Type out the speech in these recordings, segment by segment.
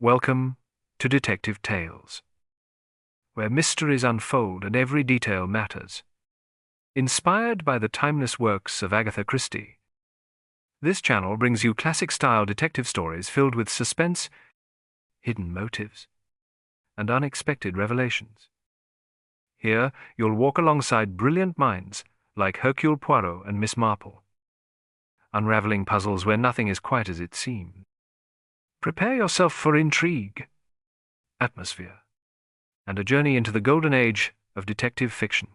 Welcome to Detective Tales, where mysteries unfold and every detail matters. Inspired by the timeless works of Agatha Christie, this channel brings you classic-style detective stories filled with suspense, hidden motives, and unexpected revelations. Here, you'll walk alongside brilliant minds like Hercule Poirot and Miss Marple, unraveling puzzles where nothing is quite as it seems. Prepare yourself for intrigue, atmosphere, and a journey into the golden age of detective fiction.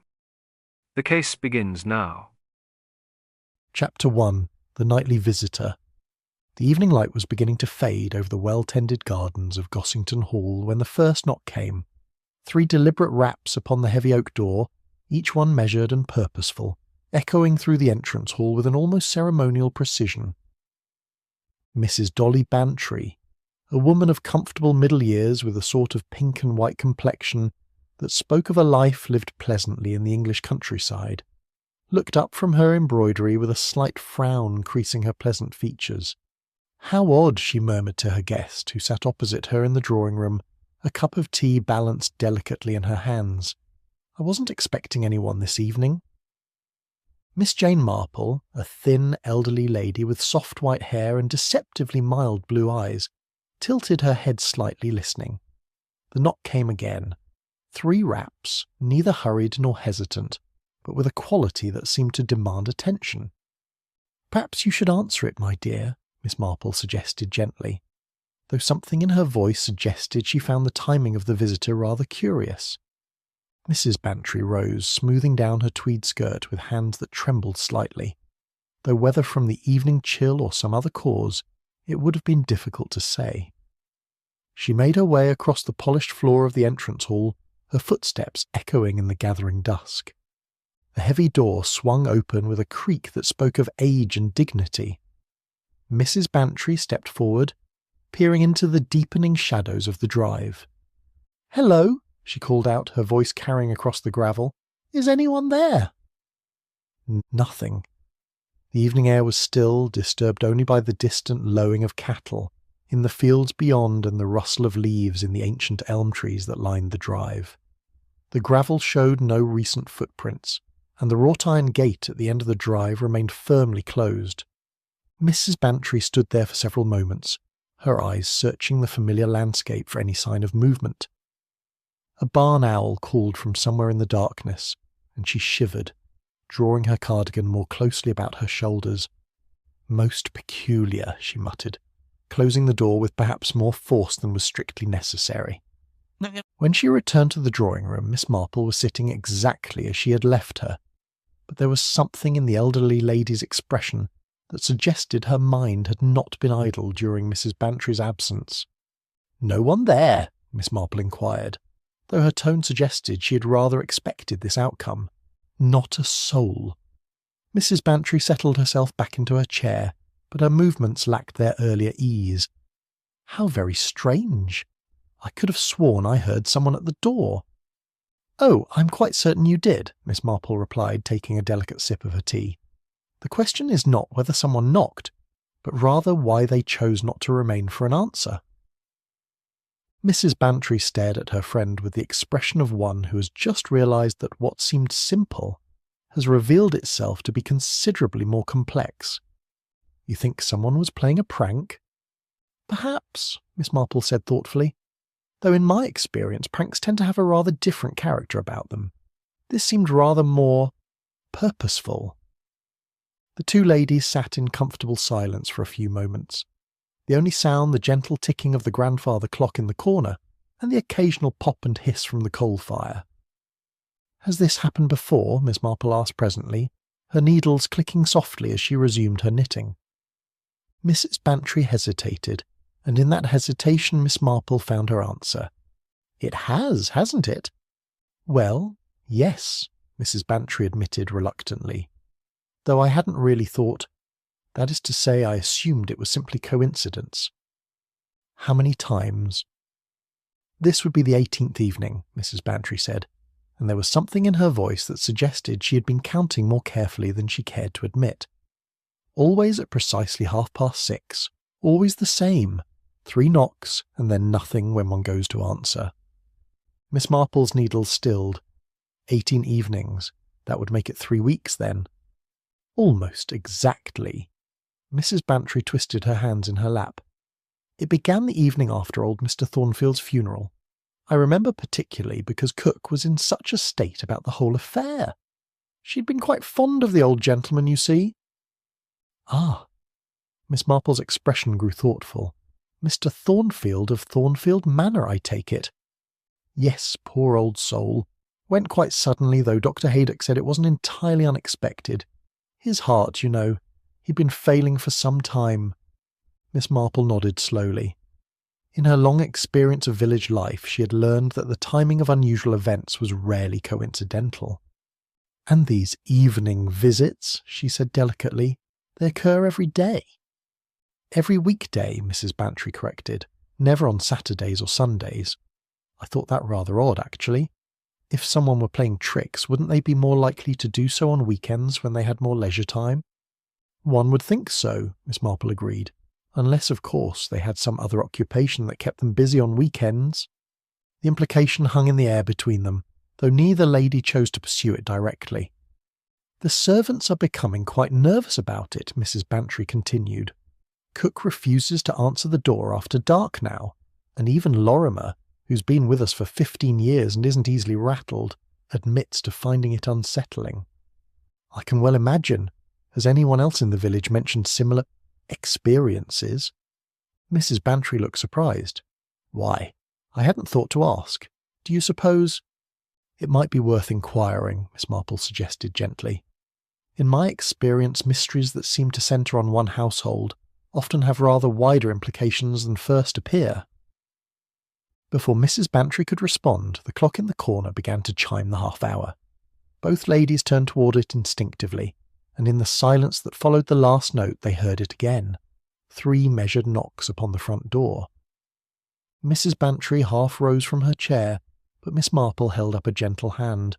The case begins now. Chapter 1. The Nightly Visitor. The evening light was beginning to fade over the well-tended gardens of Gossington Hall when the first knock came. 3 deliberate raps upon the heavy oak door, each one measured and purposeful, echoing through the entrance hall with an almost ceremonial precision. Mrs. Dolly Bantry, a woman of comfortable middle years with a sort of pink and white complexion that spoke of a life lived pleasantly in the English countryside, looked up from her embroidery with a slight frown creasing her pleasant features. How odd, she murmured to her guest, who sat opposite her in the drawing-room, a cup of tea balanced delicately in her hands. I wasn't expecting anyone this evening. Miss Jane Marple, a thin, elderly lady with soft white hair and deceptively mild blue eyes, tilted her head slightly, listening. The knock came again. 3 raps, neither hurried nor hesitant, but with a quality that seemed to demand attention. "Perhaps you should answer it, my dear," Miss Marple suggested gently, though something in her voice suggested she found the timing of the visitor rather curious. Mrs. Bantry rose, smoothing down her tweed skirt with hands that trembled slightly, though whether from the evening chill or some other cause, it would have been difficult to say. She made her way across the polished floor of the entrance hall, her footsteps echoing in the gathering dusk. The heavy door swung open with a creak that spoke of age and dignity. Mrs. Bantry stepped forward, peering into the deepening shadows of the drive. "Hello," she called out, her voice carrying across the gravel. "Is anyone there?" Nothing. The evening air was still, disturbed only by the distant lowing of cattle in the fields beyond and the rustle of leaves in the ancient elm trees that lined the drive. The gravel showed no recent footprints, and the wrought-iron gate at the end of the drive remained firmly closed. Mrs. Bantry stood there for several moments, her eyes searching the familiar landscape for any sign of movement. A barn owl called from somewhere in the darkness, and she shivered, drawing her cardigan more closely about her shoulders. "Most peculiar," she muttered, closing the door with perhaps more force than was strictly necessary. When she returned to the drawing-room, Miss Marple was sitting exactly as she had left her, but there was something in the elderly lady's expression that suggested her mind had not been idle during Mrs. Bantry's absence. "No one there?" Miss Marple inquired, though her tone suggested she had rather expected this outcome. Not a soul. Mrs. Bantry settled herself back into her chair, but her movements lacked their earlier ease. How very strange. I could have sworn I heard someone at the door. "Oh, I'm quite certain you did," Miss Marple replied, taking a delicate sip of her tea. "The question is not whether someone knocked, but rather why they chose not to remain for an answer." Mrs. Bantry stared at her friend with the expression of one who has just realised that what seemed simple has revealed itself to be considerably more complex. "You think someone was playing a prank?" "Perhaps," Miss Marple said thoughtfully, "though in my experience pranks tend to have a rather different character about them. This seemed rather more purposeful." The 2 ladies sat in comfortable silence for a few moments. The only sound the gentle ticking of the grandfather clock in the corner, and the occasional pop and hiss from the coal fire. "Has this happened before?" Miss Marple asked presently, her needles clicking softly as she resumed her knitting. Mrs. Bantry hesitated, and in that hesitation Miss Marple found her answer. "It has, hasn't it?" "Well, yes," Mrs. Bantry admitted reluctantly, "though I hadn't really thought. That is to say, I assumed it was simply coincidence." "How many times?" "This would be the 18th evening," Mrs. Bantry said, and there was something in her voice that suggested she had been counting more carefully than she cared to admit. "Always at precisely 6:30. Always the same. 3 knocks, and then nothing when one goes to answer. Miss Marple's needle stilled. 18 evenings. That would make it 3 weeks then. Almost exactly. Mrs. Bantry twisted her hands in her lap. It began the evening after old Mr. Thornfield's funeral. I remember particularly because Cook was in such a state about the whole affair. She'd been quite fond of the old gentleman, you see. Ah. Miss Marple's expression grew thoughtful. Mr. Thornfield of Thornfield Manor, I take it. Yes, poor old soul. Went quite suddenly, though Dr. Haydock said it wasn't entirely unexpected. His heart, you know. He'd been failing for some time. Miss Marple nodded slowly. In her long experience of village life, she had learned that the timing of unusual events was rarely coincidental. And these evening visits, she said delicately, they occur every day. Every weekday, Mrs. Bantry corrected, never on Saturdays or Sundays. I thought that rather odd, actually. If someone were playing tricks, wouldn't they be more likely to do so on weekends when they had more leisure time? One would think so, Miss Marple agreed, unless, of course, they had some other occupation that kept them busy on weekends. The implication hung in the air between them, though neither lady chose to pursue it directly. The servants are becoming quite nervous about it, Mrs. Bantry continued. Cook refuses to answer the door after dark now, and even Lorimer, who's been with us for 15 years and isn't easily rattled, admits to finding it unsettling. I can well imagine. Has anyone else in the village mentioned similar experiences? Mrs. Bantry looked surprised. Why, I hadn't thought to ask. Do you suppose— It might be worth inquiring, Miss Marple suggested gently. In my experience, mysteries that seem to centre on one household often have rather wider implications than first appear. Before Mrs. Bantry could respond, the clock in the corner began to chime the half-hour. Both ladies turned toward it instinctively, and in the silence that followed the last note they heard it again. 3 measured knocks upon the front door. Mrs. Bantry half rose from her chair, but Miss Marple held up a gentle hand.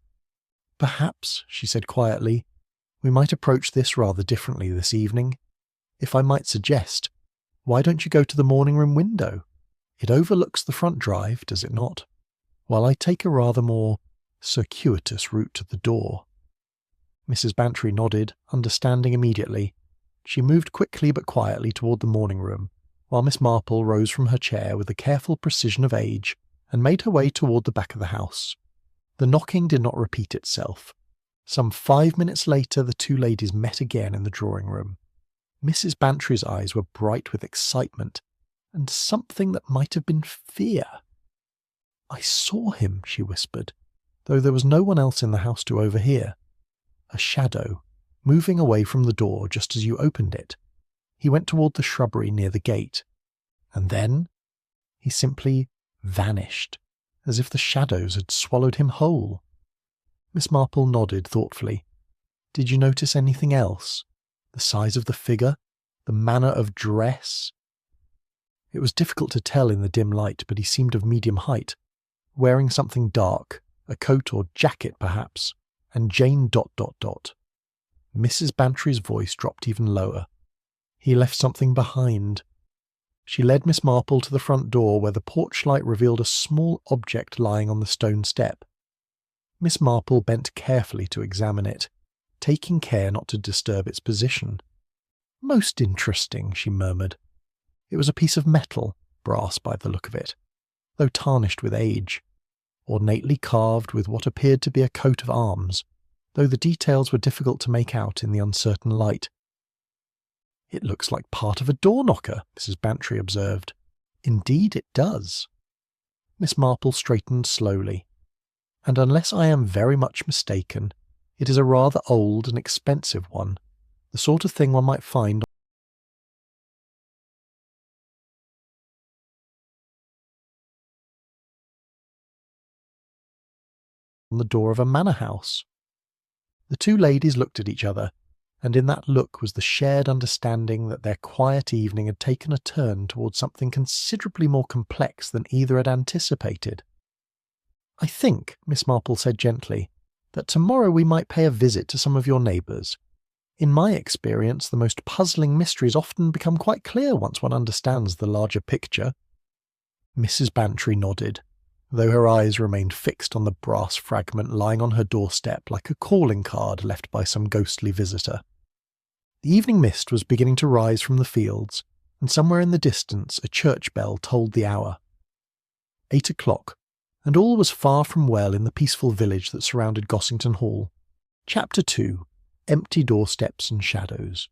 Perhaps, she said quietly, we might approach this rather differently this evening. If I might suggest, why don't you go to the morning-room window? It overlooks the front drive, does it not? While I take a rather more circuitous route to the door. Mrs. Bantry nodded, understanding immediately. She moved quickly but quietly toward the morning-room, while Miss Marple rose from her chair with the careful precision of age and made her way toward the back of the house. The knocking did not repeat itself. Some 5 minutes later the 2 ladies met again in the drawing-room. Mrs. Bantry's eyes were bright with excitement, and something that might have been fear. I saw him, she whispered, though there was no one else in the house to overhear. A shadow, moving away from the door just as you opened it. He went toward the shrubbery near the gate. And then he simply vanished, as if the shadows had swallowed him whole. Miss Marple nodded thoughtfully. Did you notice anything else? The size of the figure? The manner of dress? It was difficult to tell in the dim light, but he seemed of medium height, wearing something dark, a coat or jacket perhaps, and Jane ... Mrs. Bantry's voice dropped even lower. He left something behind. She led Miss Marple to the front door where the porch light revealed a small object lying on the stone step. Miss Marple bent carefully to examine it, taking care not to disturb its position. Most interesting, she murmured. It was a piece of metal, brass by the look of it, though tarnished with age, ornately carved with what appeared to be a coat of arms, though the details were difficult to make out in the uncertain light. It looks like part of a door-knocker, Mrs. Bantry observed. Indeed it does. Miss Marple straightened slowly. And unless I am very much mistaken, it is a rather old and expensive one, the sort of thing one might find on the door of a manor house. The 2 ladies looked at each other, and in that look was the shared understanding that their quiet evening had taken a turn towards something considerably more complex than either had anticipated. I think, Miss Marple said gently, that tomorrow we might pay a visit to some of your neighbours. In my experience, the most puzzling mysteries often become quite clear once one understands the larger picture." Mrs. Bantry nodded, though her eyes remained fixed on the brass fragment lying on her doorstep like a calling card left by some ghostly visitor. The evening mist was beginning to rise from the fields, and somewhere in the distance a church bell tolled the hour. 8 o'clock, and all was far from well in the peaceful village that surrounded Gossington Hall. Chapter 2. Empty Doorsteps and Shadows.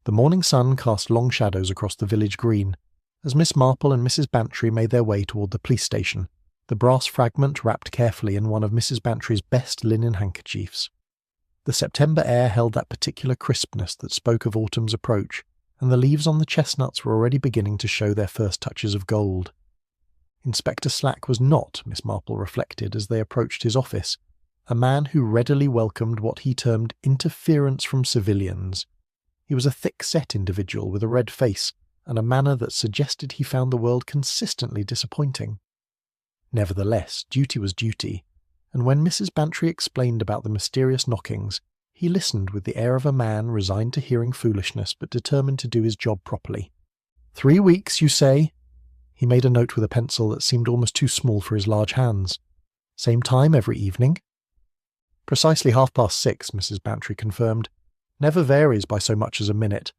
The morning sun cast long shadows across the village green, as Miss Marple and Mrs. Bantry made their way toward the police station, the brass fragment wrapped carefully in one of Mrs. Bantry's best linen handkerchiefs. The September air held that particular crispness that spoke of autumn's approach, and the leaves on the chestnuts were already beginning to show their first touches of gold. Inspector Slack was not, Miss Marple reflected as they approached his office, a man who readily welcomed what he termed interference from civilians. He was a thick-set individual with a red face and a manner that suggested he found the world consistently disappointing. Nevertheless, duty was duty, and when Mrs. Bantry explained about the mysterious knockings, he listened with the air of a man resigned to hearing foolishness but determined to do his job properly. 3 weeks, you say? He made a note with a pencil that seemed almost too small for his large hands. Same time every evening? Precisely 6:30, Mrs. Bantry confirmed. Never varies by so much as a minute.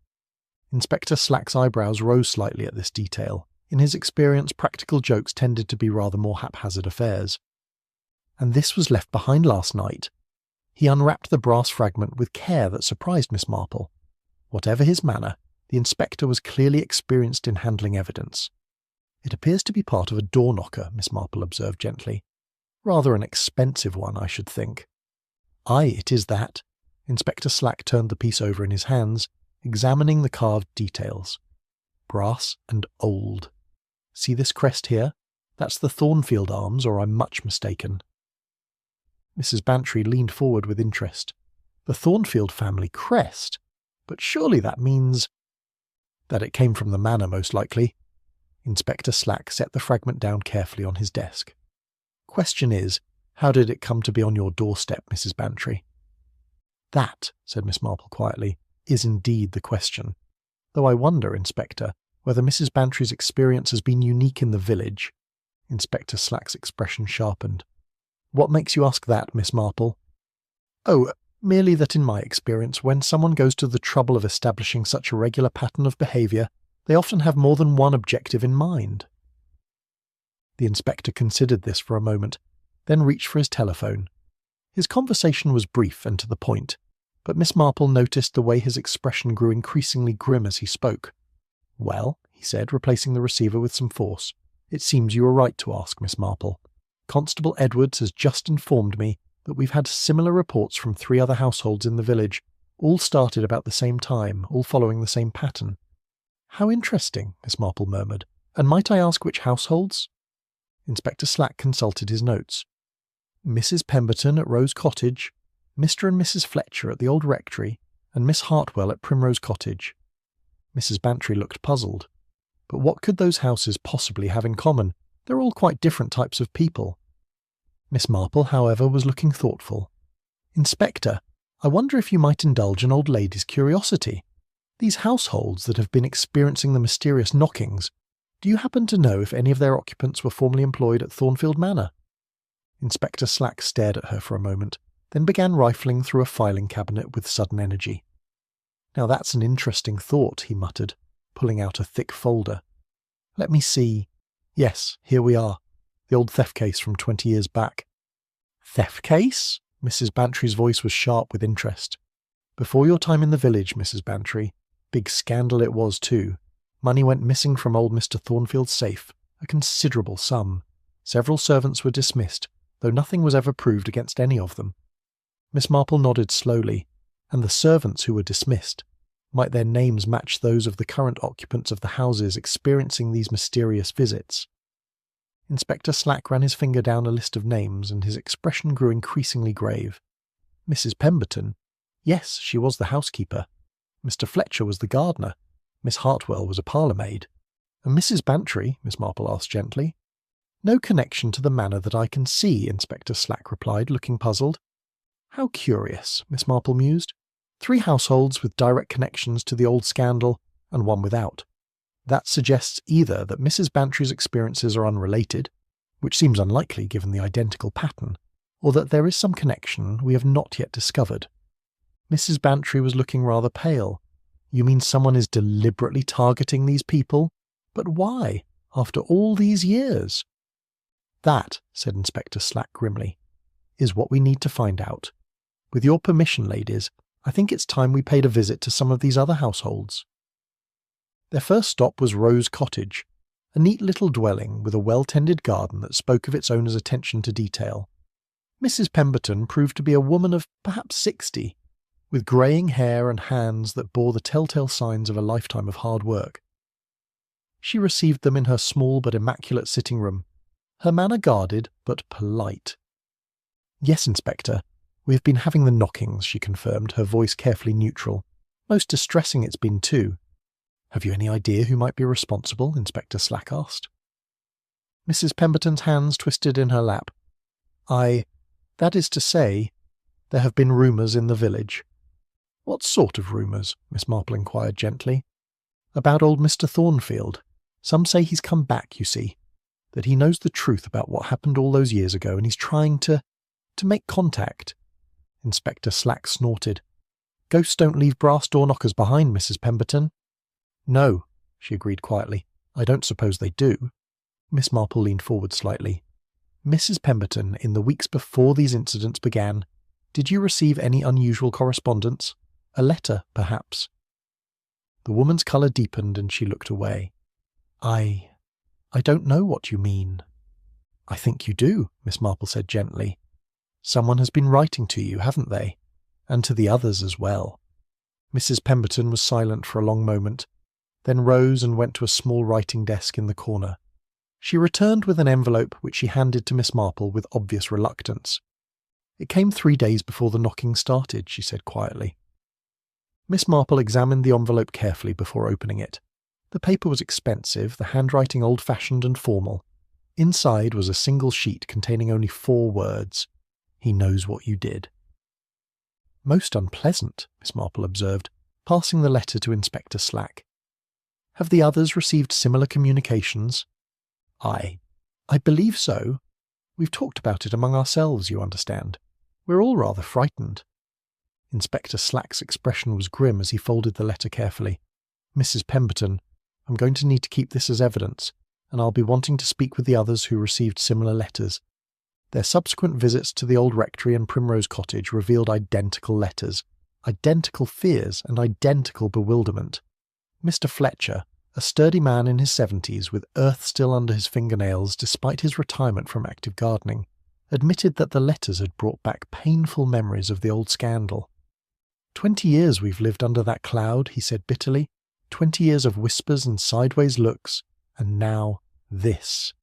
Inspector Slack's eyebrows rose slightly at this detail. In his experience, practical jokes tended to be rather more haphazard affairs. And this was left behind last night. He unwrapped the brass fragment with care that surprised Miss Marple. Whatever his manner, the inspector was clearly experienced in handling evidence. It appears to be part of a door knocker, Miss Marple observed gently. Rather an expensive one, I should think. Aye, it is that. Inspector Slack turned the piece over in his hands, examining the carved details. Brass and old. See this crest here? That's the Thornfield arms, or I'm much mistaken. Mrs. Bantry leaned forward with interest. The Thornfield family crest? But surely that means... That it came from the manor, most likely. Inspector Slack set the fragment down carefully on his desk. Question is, how did it come to be on your doorstep, Mrs. Bantry? That, said Miss Marple quietly, is indeed the question. Though I wonder, Inspector, whether Mrs. Bantry's experience has been unique in the village. Inspector Slack's expression sharpened. What makes you ask that, Miss Marple? Oh, merely that in my experience, when someone goes to the trouble of establishing such a regular pattern of behaviour, they often have more than one objective in mind. The inspector considered this for a moment, then reached for his telephone. His conversation was brief and to the point, but Miss Marple noticed the way his expression grew increasingly grim as he spoke. Well, he said, replacing the receiver with some force, it seems you were right to ask, Miss Marple. Constable Edwards has just informed me that we've had similar reports from 3 other households in the village, all started about the same time, all following the same pattern. How interesting, Miss Marple murmured. And might I ask which households? Inspector Slack consulted his notes. Mrs. Pemberton at Rose Cottage, Mr. and Mrs. Fletcher at the old rectory, and Miss Hartwell at Primrose Cottage. Mrs. Bantry looked puzzled. But what could those houses possibly have in common? They're all quite different types of people. Miss Marple, however, was looking thoughtful. Inspector, I wonder if you might indulge an old lady's curiosity. These households that have been experiencing the mysterious knockings, do you happen to know if any of their occupants were formerly employed at Thornfield Manor? Inspector Slack stared at her for a moment, then began rifling through a filing cabinet with sudden energy. Now that's an interesting thought, he muttered, pulling out a thick folder. Let me see. Yes, here we are. The old theft case from 20 years back. Theft case? Mrs. Bantry's voice was sharp with interest. Before your time in the village, Mrs. Bantry. Big scandal it was, too. Money went missing from old Mr. Thornfield's safe, a considerable sum. Several servants were dismissed, though nothing was ever proved against any of them. Miss Marple nodded slowly. And the servants who were dismissed, might their names match those of the current occupants of the houses experiencing these mysterious visits? Inspector Slack ran his finger down a list of names, and his expression grew increasingly grave. Mrs. Pemberton? Yes, she was the housekeeper. Mr. Fletcher was the gardener. Miss Hartwell was a parlour-maid. And Mrs. Bantry? Miss Marple asked gently. No connection to the manor that I can see, Inspector Slack replied, looking puzzled. How curious, Miss Marple mused. 3 households with direct connections to the old scandal and 1 without. That suggests either that Mrs. Bantry's experiences are unrelated, which seems unlikely given the identical pattern, or that there is some connection we have not yet discovered. Mrs. Bantry was looking rather pale. You mean someone is deliberately targeting these people? But why, after all these years? That, said Inspector Slack grimly, is what we need to find out. With your permission, ladies, I think it's time we paid a visit to some of these other households. Their first stop was Rose Cottage, a neat little dwelling with a well-tended garden that spoke of its owner's attention to detail. Mrs. Pemberton proved to be a woman of perhaps 60, with greying hair and hands that bore the telltale signs of a lifetime of hard work. She received them in her small but immaculate sitting room, her manner guarded but polite. "Yes, Inspector, we have been having the knockings," she confirmed, her voice carefully neutral. "Most distressing it's been too." "Have you any idea who might be responsible?" Inspector Slack asked. Mrs. Pemberton's hands twisted in her lap. That is to say, there have been rumours in the village." "What sort of rumours?" Miss Marple inquired gently. "About old Mr. Thornfield. Some say he's come back, you see. That he knows the truth about what happened all those years ago, and he's trying to make contact." Inspector Slack snorted. "Ghosts don't leave brass door knockers behind, Mrs. Pemberton." "No," she agreed quietly. "I don't suppose they do." Miss Marple leaned forward slightly. "Mrs. Pemberton, in the weeks before these incidents began, did you receive any unusual correspondence? A letter, perhaps?" The woman's colour deepened and she looked away. I don't know what you mean." "I think you do," Miss Marple said gently. "Someone has been writing to you, haven't they? And to the others as well." Mrs. Pemberton was silent for a long moment, then rose and went to a small writing desk in the corner. She returned with an envelope which she handed to Miss Marple with obvious reluctance. "It came 3 days before the knocking started," she said quietly. Miss Marple examined the envelope carefully before opening it. The paper was expensive, the handwriting old-fashioned and formal. Inside was a single sheet containing only 4 words. "He knows what you did." "Most unpleasant," Miss Marple observed, passing the letter to Inspector Slack. "Have the others received similar communications?" I believe so. We've talked about it among ourselves, you understand. We're all rather frightened." Inspector Slack's expression was grim as he folded the letter carefully. "Mrs. Pemberton, I'm going to need to keep this as evidence, and I'll be wanting to speak with the others who received similar letters. Their subsequent visits to the old rectory and Primrose Cottage revealed identical letters, identical fears, and identical bewilderment. Mr. Fletcher, a sturdy man in his 70s with earth still under his fingernails despite his retirement from active gardening, admitted that the letters had brought back painful memories of the old scandal. 20 years we've lived under that cloud," he said bitterly. 20 years of whispers and sideways looks, and now this."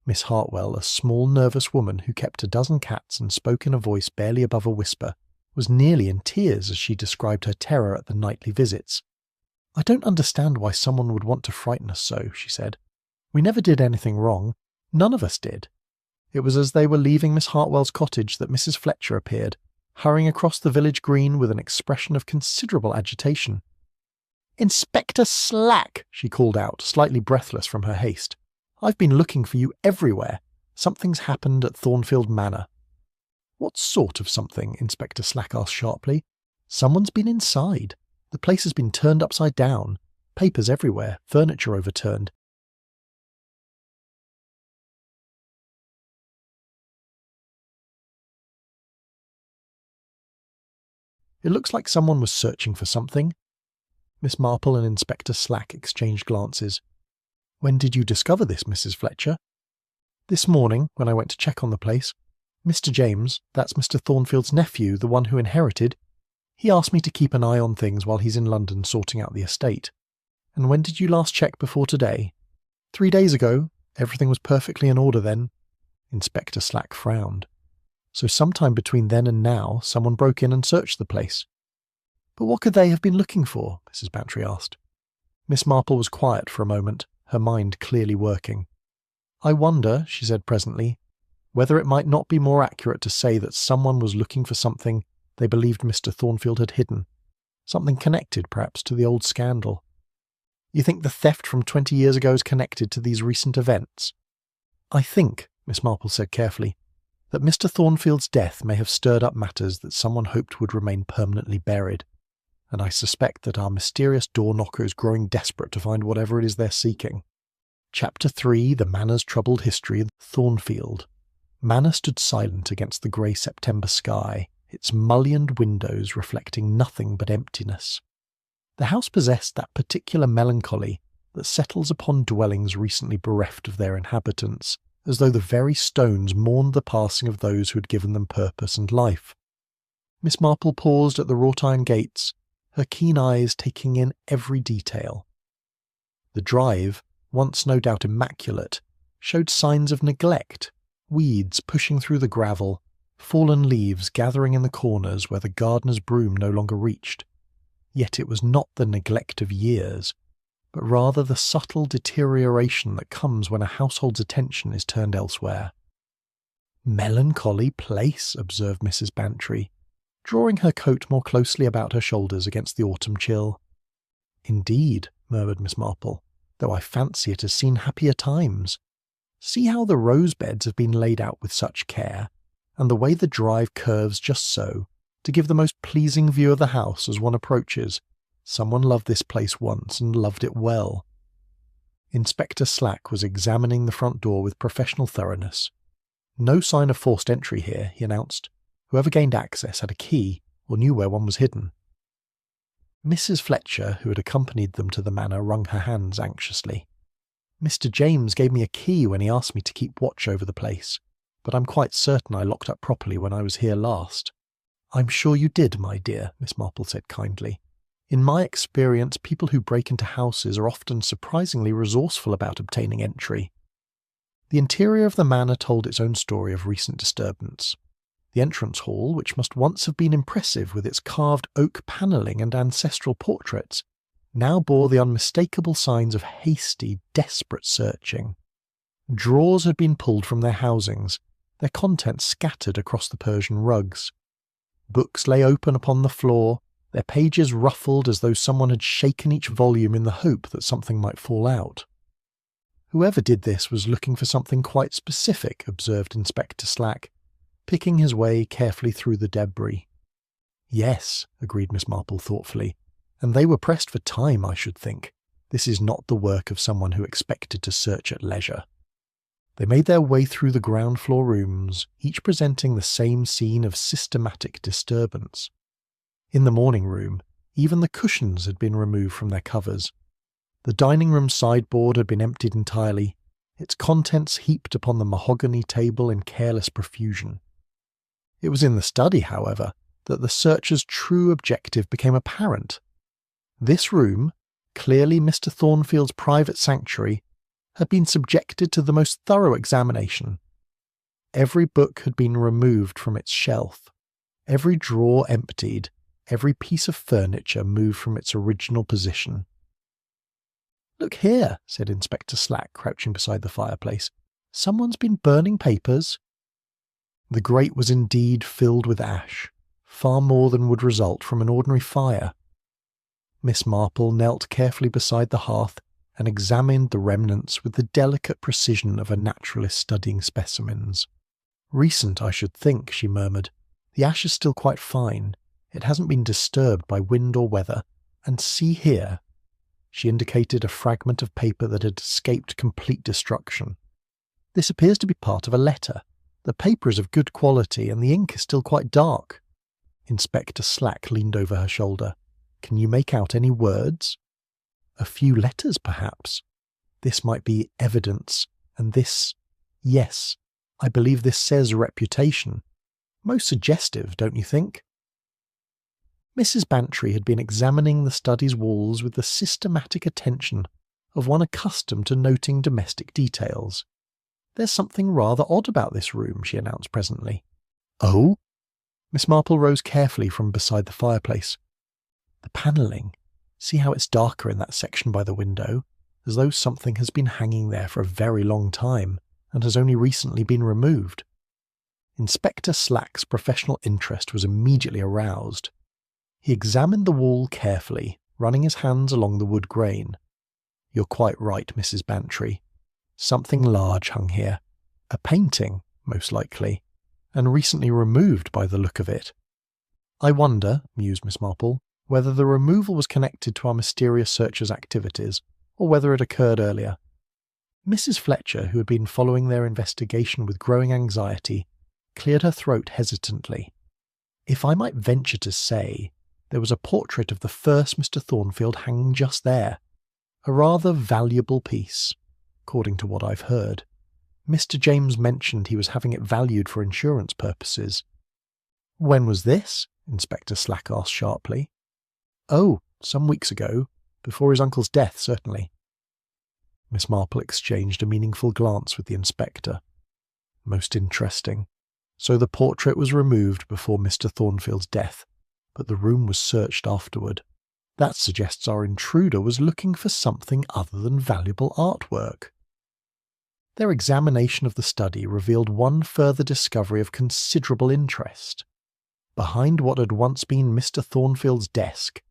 Miss Hartwell, a small nervous woman who kept a dozen cats and spoke in a voice barely above a whisper, was nearly in tears as she described her terror at the nightly visits. "I don't understand why someone would want to frighten us so," she said. "We never did anything wrong. None of us did. It was as they were leaving Miss Hartwell's cottage that Mrs. Fletcher appeared, hurrying across the village green with an expression of considerable agitation. "Inspector Slack!" she called out, slightly breathless from her haste. "I've been looking for you everywhere. Something's happened at Thornfield Manor." "What sort of something?" Inspector Slack asked sharply. "Someone's been inside. The place has been turned upside down. Papers everywhere, furniture overturned. It looks like someone was searching for something." Miss Marple and Inspector Slack exchanged glances. "When did you discover this, Mrs. Fletcher?" "This morning, when I went to check on the place. Mr. James, that's Mr. Thornfield's nephew, the one who inherited, he asked me to keep an eye on things while he's in London sorting out the estate." "And when did you last check before today?" 3 days ago. Everything was perfectly in order then." Inspector Slack frowned. "So sometime between then and now, someone broke in and searched the place." "But what could they have been looking for?" Mrs. Bantry asked. Miss Marple was quiet for a moment, her mind clearly working. "I wonder," she said presently, "whether it might not be more accurate to say that someone was looking for something they believed Mr. Thornfield had hidden. Something connected, perhaps, to the old scandal. You think the theft from 20 years ago is connected to these recent events? I think, Miss Marple said carefully, that Mr. Thornfield's death may have stirred up matters that someone hoped would remain permanently buried, and I suspect that our mysterious door-knocker is growing desperate to find whatever it is they're seeking. Chapter 3, The Manor's Troubled History, Thornfield. Manor stood silent against the grey September sky, its mullioned windows reflecting nothing but emptiness. The house possessed that particular melancholy that settles upon dwellings recently bereft of their inhabitants, as though the very stones mourned the passing of those who had given them purpose and life. Miss Marple paused at the wrought-iron gates, her keen eyes taking in every detail. The drive, once no doubt immaculate, showed signs of neglect, weeds pushing through the gravel, fallen leaves gathering in the corners where the gardener's broom no longer reached. Yet it was not the neglect of years, but rather the subtle deterioration that comes when a household's attention is turned elsewhere. "Melancholy place," observed Mrs. Bantry, drawing her coat more closely about her shoulders against the autumn chill. "Indeed," murmured Miss Marple, "though I fancy it has seen happier times. See how the rose-beds have been laid out with such care, and the way the drive curves just so, to give the most pleasing view of the house as one approaches. Someone loved this place once and loved it well." Inspector Slack was examining the front door with professional thoroughness. "No sign of forced entry here," he announced. "Whoever gained access had a key, or knew where one was hidden." Mrs. Fletcher, who had accompanied them to the manor, wrung her hands anxiously. "Mr. James gave me a key when he asked me to keep watch over the place, but I'm quite certain I locked up properly when I was here last." "I'm sure you did, my dear," Miss Marple said kindly. "In my experience, people who break into houses are often surprisingly resourceful about obtaining entry." The interior of the manor told its own story of recent disturbance. The entrance hall, which must once have been impressive with its carved oak panelling and ancestral portraits, now bore the unmistakable signs of hasty, desperate searching. Drawers had been pulled from their housings, their contents scattered across the Persian rugs. Books lay open upon the floor, their pages ruffled as though someone had shaken each volume in the hope that something might fall out. "Whoever did this was looking for something quite specific," observed Inspector Slack, picking his way carefully through the debris. "Yes," agreed Miss Marple thoughtfully, "and they were pressed for time, I should think. This is not the work of someone who expected to search at leisure." They made their way through the ground-floor rooms, each presenting the same scene of systematic disturbance. In the morning room, even the cushions had been removed from their covers. The dining-room sideboard had been emptied entirely, its contents heaped upon the mahogany table in careless profusion. It was in the study, however, that the searcher's true objective became apparent. This room, clearly Mr. Thornfield's private sanctuary, had been subjected to the most thorough examination. Every book had been removed from its shelf, every drawer emptied, every piece of furniture moved from its original position. "Look here," said Inspector Slack, crouching beside the fireplace. "Someone's been burning papers." The grate was indeed filled with ash, far more than would result from an ordinary fire. Miss Marple knelt carefully beside the hearth and examined the remnants with the delicate precision of a naturalist studying specimens. "Recent, I should think," she murmured. "The ash is still quite fine. It hasn't been disturbed by wind or weather. And see here." She indicated a fragment of paper that had escaped complete destruction. "This appears to be part of a letter. The paper is of good quality and the ink is still quite dark." Inspector Slack leaned over her shoulder. "Can you make out any words?" "A few letters, perhaps. This might be evidence, and this... Yes, I believe this says reputation. Most suggestive, don't you think?" Mrs. Bantry had been examining the study's walls with the systematic attention of one accustomed to noting domestic details. "There's something rather odd about this room," she announced presently. "Oh?" Miss Marple rose carefully from beside the fireplace. "The panelling. See how it's darker in that section by the window, as though something has been hanging there for a very long time and has only recently been removed." Inspector Slack's professional interest was immediately aroused. He examined the wall carefully, running his hands along the wood grain. "You're quite right, Mrs. Bantry. Something large hung here. A painting, most likely, and recently removed by the look of it." "I wonder," mused Miss Marple, "whether the removal was connected to our mysterious searcher's activities, or whether it occurred earlier." Mrs. Fletcher, who had been following their investigation with growing anxiety, cleared her throat hesitantly. "If I might venture to say, there was a portrait of the first Mr. Thornfield hanging just there. A rather valuable piece, according to what I've heard. Mr. James mentioned he was having it valued for insurance purposes." "When was this?" Inspector Slack asked sharply. "Oh, some weeks ago, before his uncle's death, certainly." Miss Marple exchanged a meaningful glance with the inspector. "Most interesting. So the portrait was removed before Mr. Thornfield's death, but the room was searched afterward. That suggests our intruder was looking for something other than valuable artwork." Their examination of the study revealed one further discovery of considerable interest. Behind what had once been Mr. Thornfield's desk,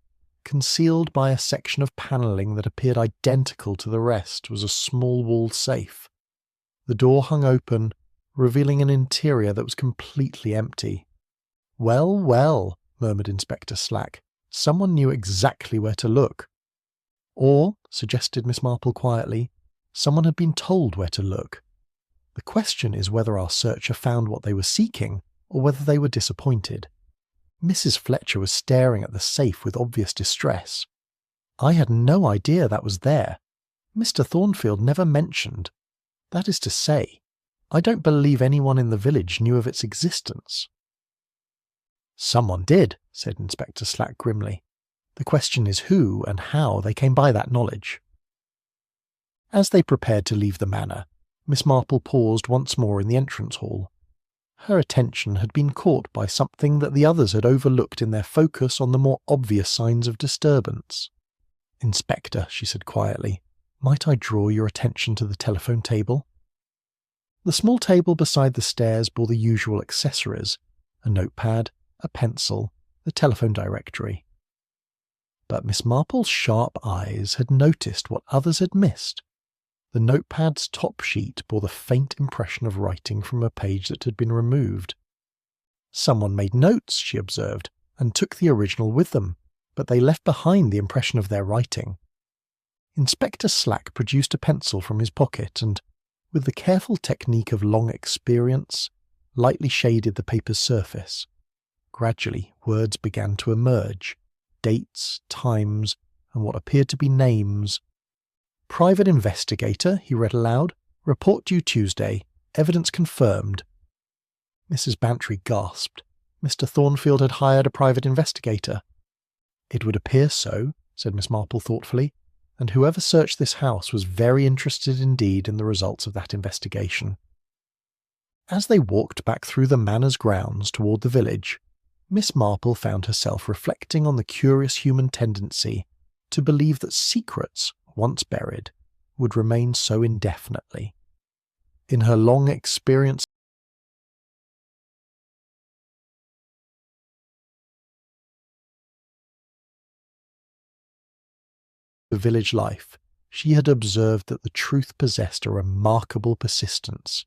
concealed by a section of panelling that appeared identical to the rest, was a small walled safe. The door hung open, revealing an interior that was completely empty. "Well, well," murmured Inspector Slack, "someone knew exactly where to look." "Or," suggested Miss Marple quietly, "someone had been told where to look. The question is whether our searcher found what they were seeking, or whether they were disappointed." Mrs. Fletcher was staring at the safe with obvious distress. "I had no idea that was there. Mr. Thornfield never mentioned. That is to say, I don't believe anyone in the village knew of its existence." "Someone did," said Inspector Slack grimly. "The question is who and how they came by that knowledge." As they prepared to leave the manor, Miss Marple paused once more in the entrance hall. Her attention had been caught by something that the others had overlooked in their focus on the more obvious signs of disturbance. "Inspector," she said quietly, "might I draw your attention to the telephone table?" The small table beside the stairs bore the usual accessories: a notepad, a pencil, the telephone directory. But Miss Marple's sharp eyes had noticed what others had missed. The notepad's top sheet bore the faint impression of writing from a page that had been removed. "Someone made notes," she observed, "and took the original with them, but they left behind the impression of their writing." Inspector Slack produced a pencil from his pocket and, with the careful technique of long experience, lightly shaded the paper's surface. Gradually, words began to emerge: dates, times, and what appeared to be names. "Private investigator," he read aloud. "Report due Tuesday. Evidence confirmed." Mrs. Bantry gasped. Mr. Thornfield had hired a private investigator. "It would appear so," said Miss Marple thoughtfully, "and whoever searched this house was very interested indeed in the results of that investigation." As they walked back through the manor's grounds toward the village, Miss Marple found herself reflecting on the curious human tendency to believe that secrets, once buried, would remain so indefinitely. In her long experience of village life, she had observed that the truth possessed a remarkable persistence,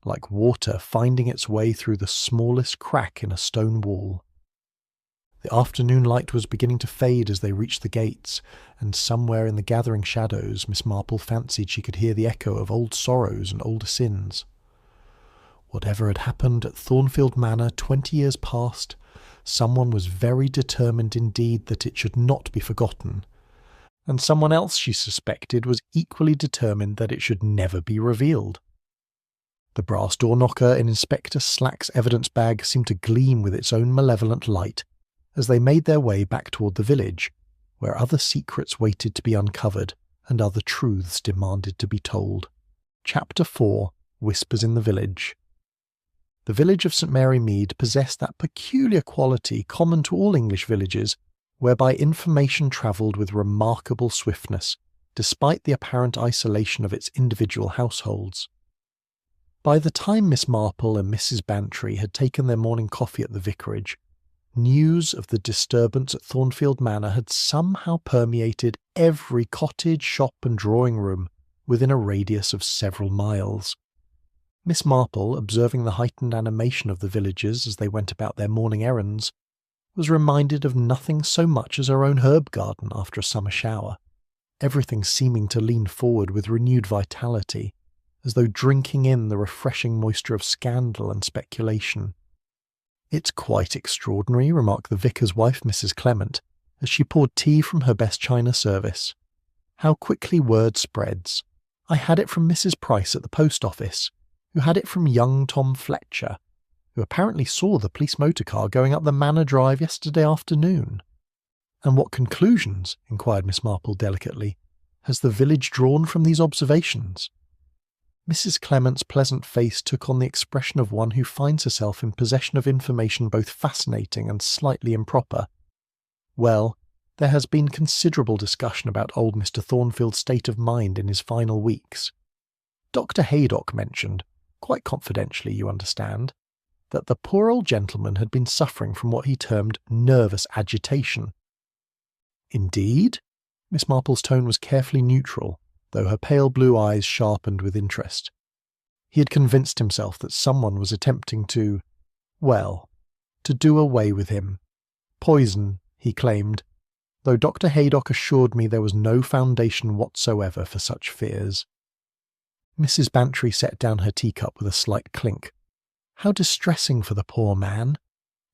like water finding its way through the smallest crack in a stone wall. The afternoon light was beginning to fade as they reached the gates, and somewhere in the gathering shadows Miss Marple fancied she could hear the echo of old sorrows and older sins. Whatever had happened at Thornfield Manor 20 years past, someone was very determined indeed that it should not be forgotten, and someone else, she suspected, was equally determined that it should never be revealed. The brass door knocker in Inspector Slack's evidence bag seemed to gleam with its own malevolent light as they made their way back toward the village, where other secrets waited to be uncovered and other truths demanded to be told. Chapter 4: Whispers in the Village. The village of St. Mary Mead possessed that peculiar quality common to all English villages, whereby information travelled with remarkable swiftness, despite the apparent isolation of its individual households. By the time Miss Marple and Mrs. Bantry had taken their morning coffee at the vicarage, news of the disturbance at Thornfield Manor had somehow permeated every cottage, shop and drawing-room within a radius of several miles. Miss Marple, observing the heightened animation of the villagers as they went about their morning errands, was reminded of nothing so much as her own herb garden after a summer shower, everything seeming to lean forward with renewed vitality, as though drinking in the refreshing moisture of scandal and speculation. "It's quite extraordinary," remarked the vicar's wife, Mrs. Clement, as she poured tea from her best china service. "How quickly word spreads. I had it from Mrs. Price at the post office, who had it from young Tom Fletcher, who apparently saw the police motor car going up the Manor Drive yesterday afternoon." "And what conclusions," inquired Miss Marple delicately, "has the village drawn from these observations?" Mrs. Clement's pleasant face took on the expression of one who finds herself in possession of information both fascinating and slightly improper. "Well, there has been considerable discussion about old Mr. Thornfield's state of mind in his final weeks. Dr. Haydock mentioned, quite confidentially you understand, that the poor old gentleman had been suffering from what he termed nervous agitation." "Indeed?" Miss Marple's tone was carefully neutral, though her pale blue eyes sharpened with interest. He had convinced himself that someone was attempting to do away with him. Poison, he claimed, though Dr. Haydock assured me there was no foundation whatsoever for such fears. Mrs. Bantry set down her teacup with a slight clink. How distressing for the poor man,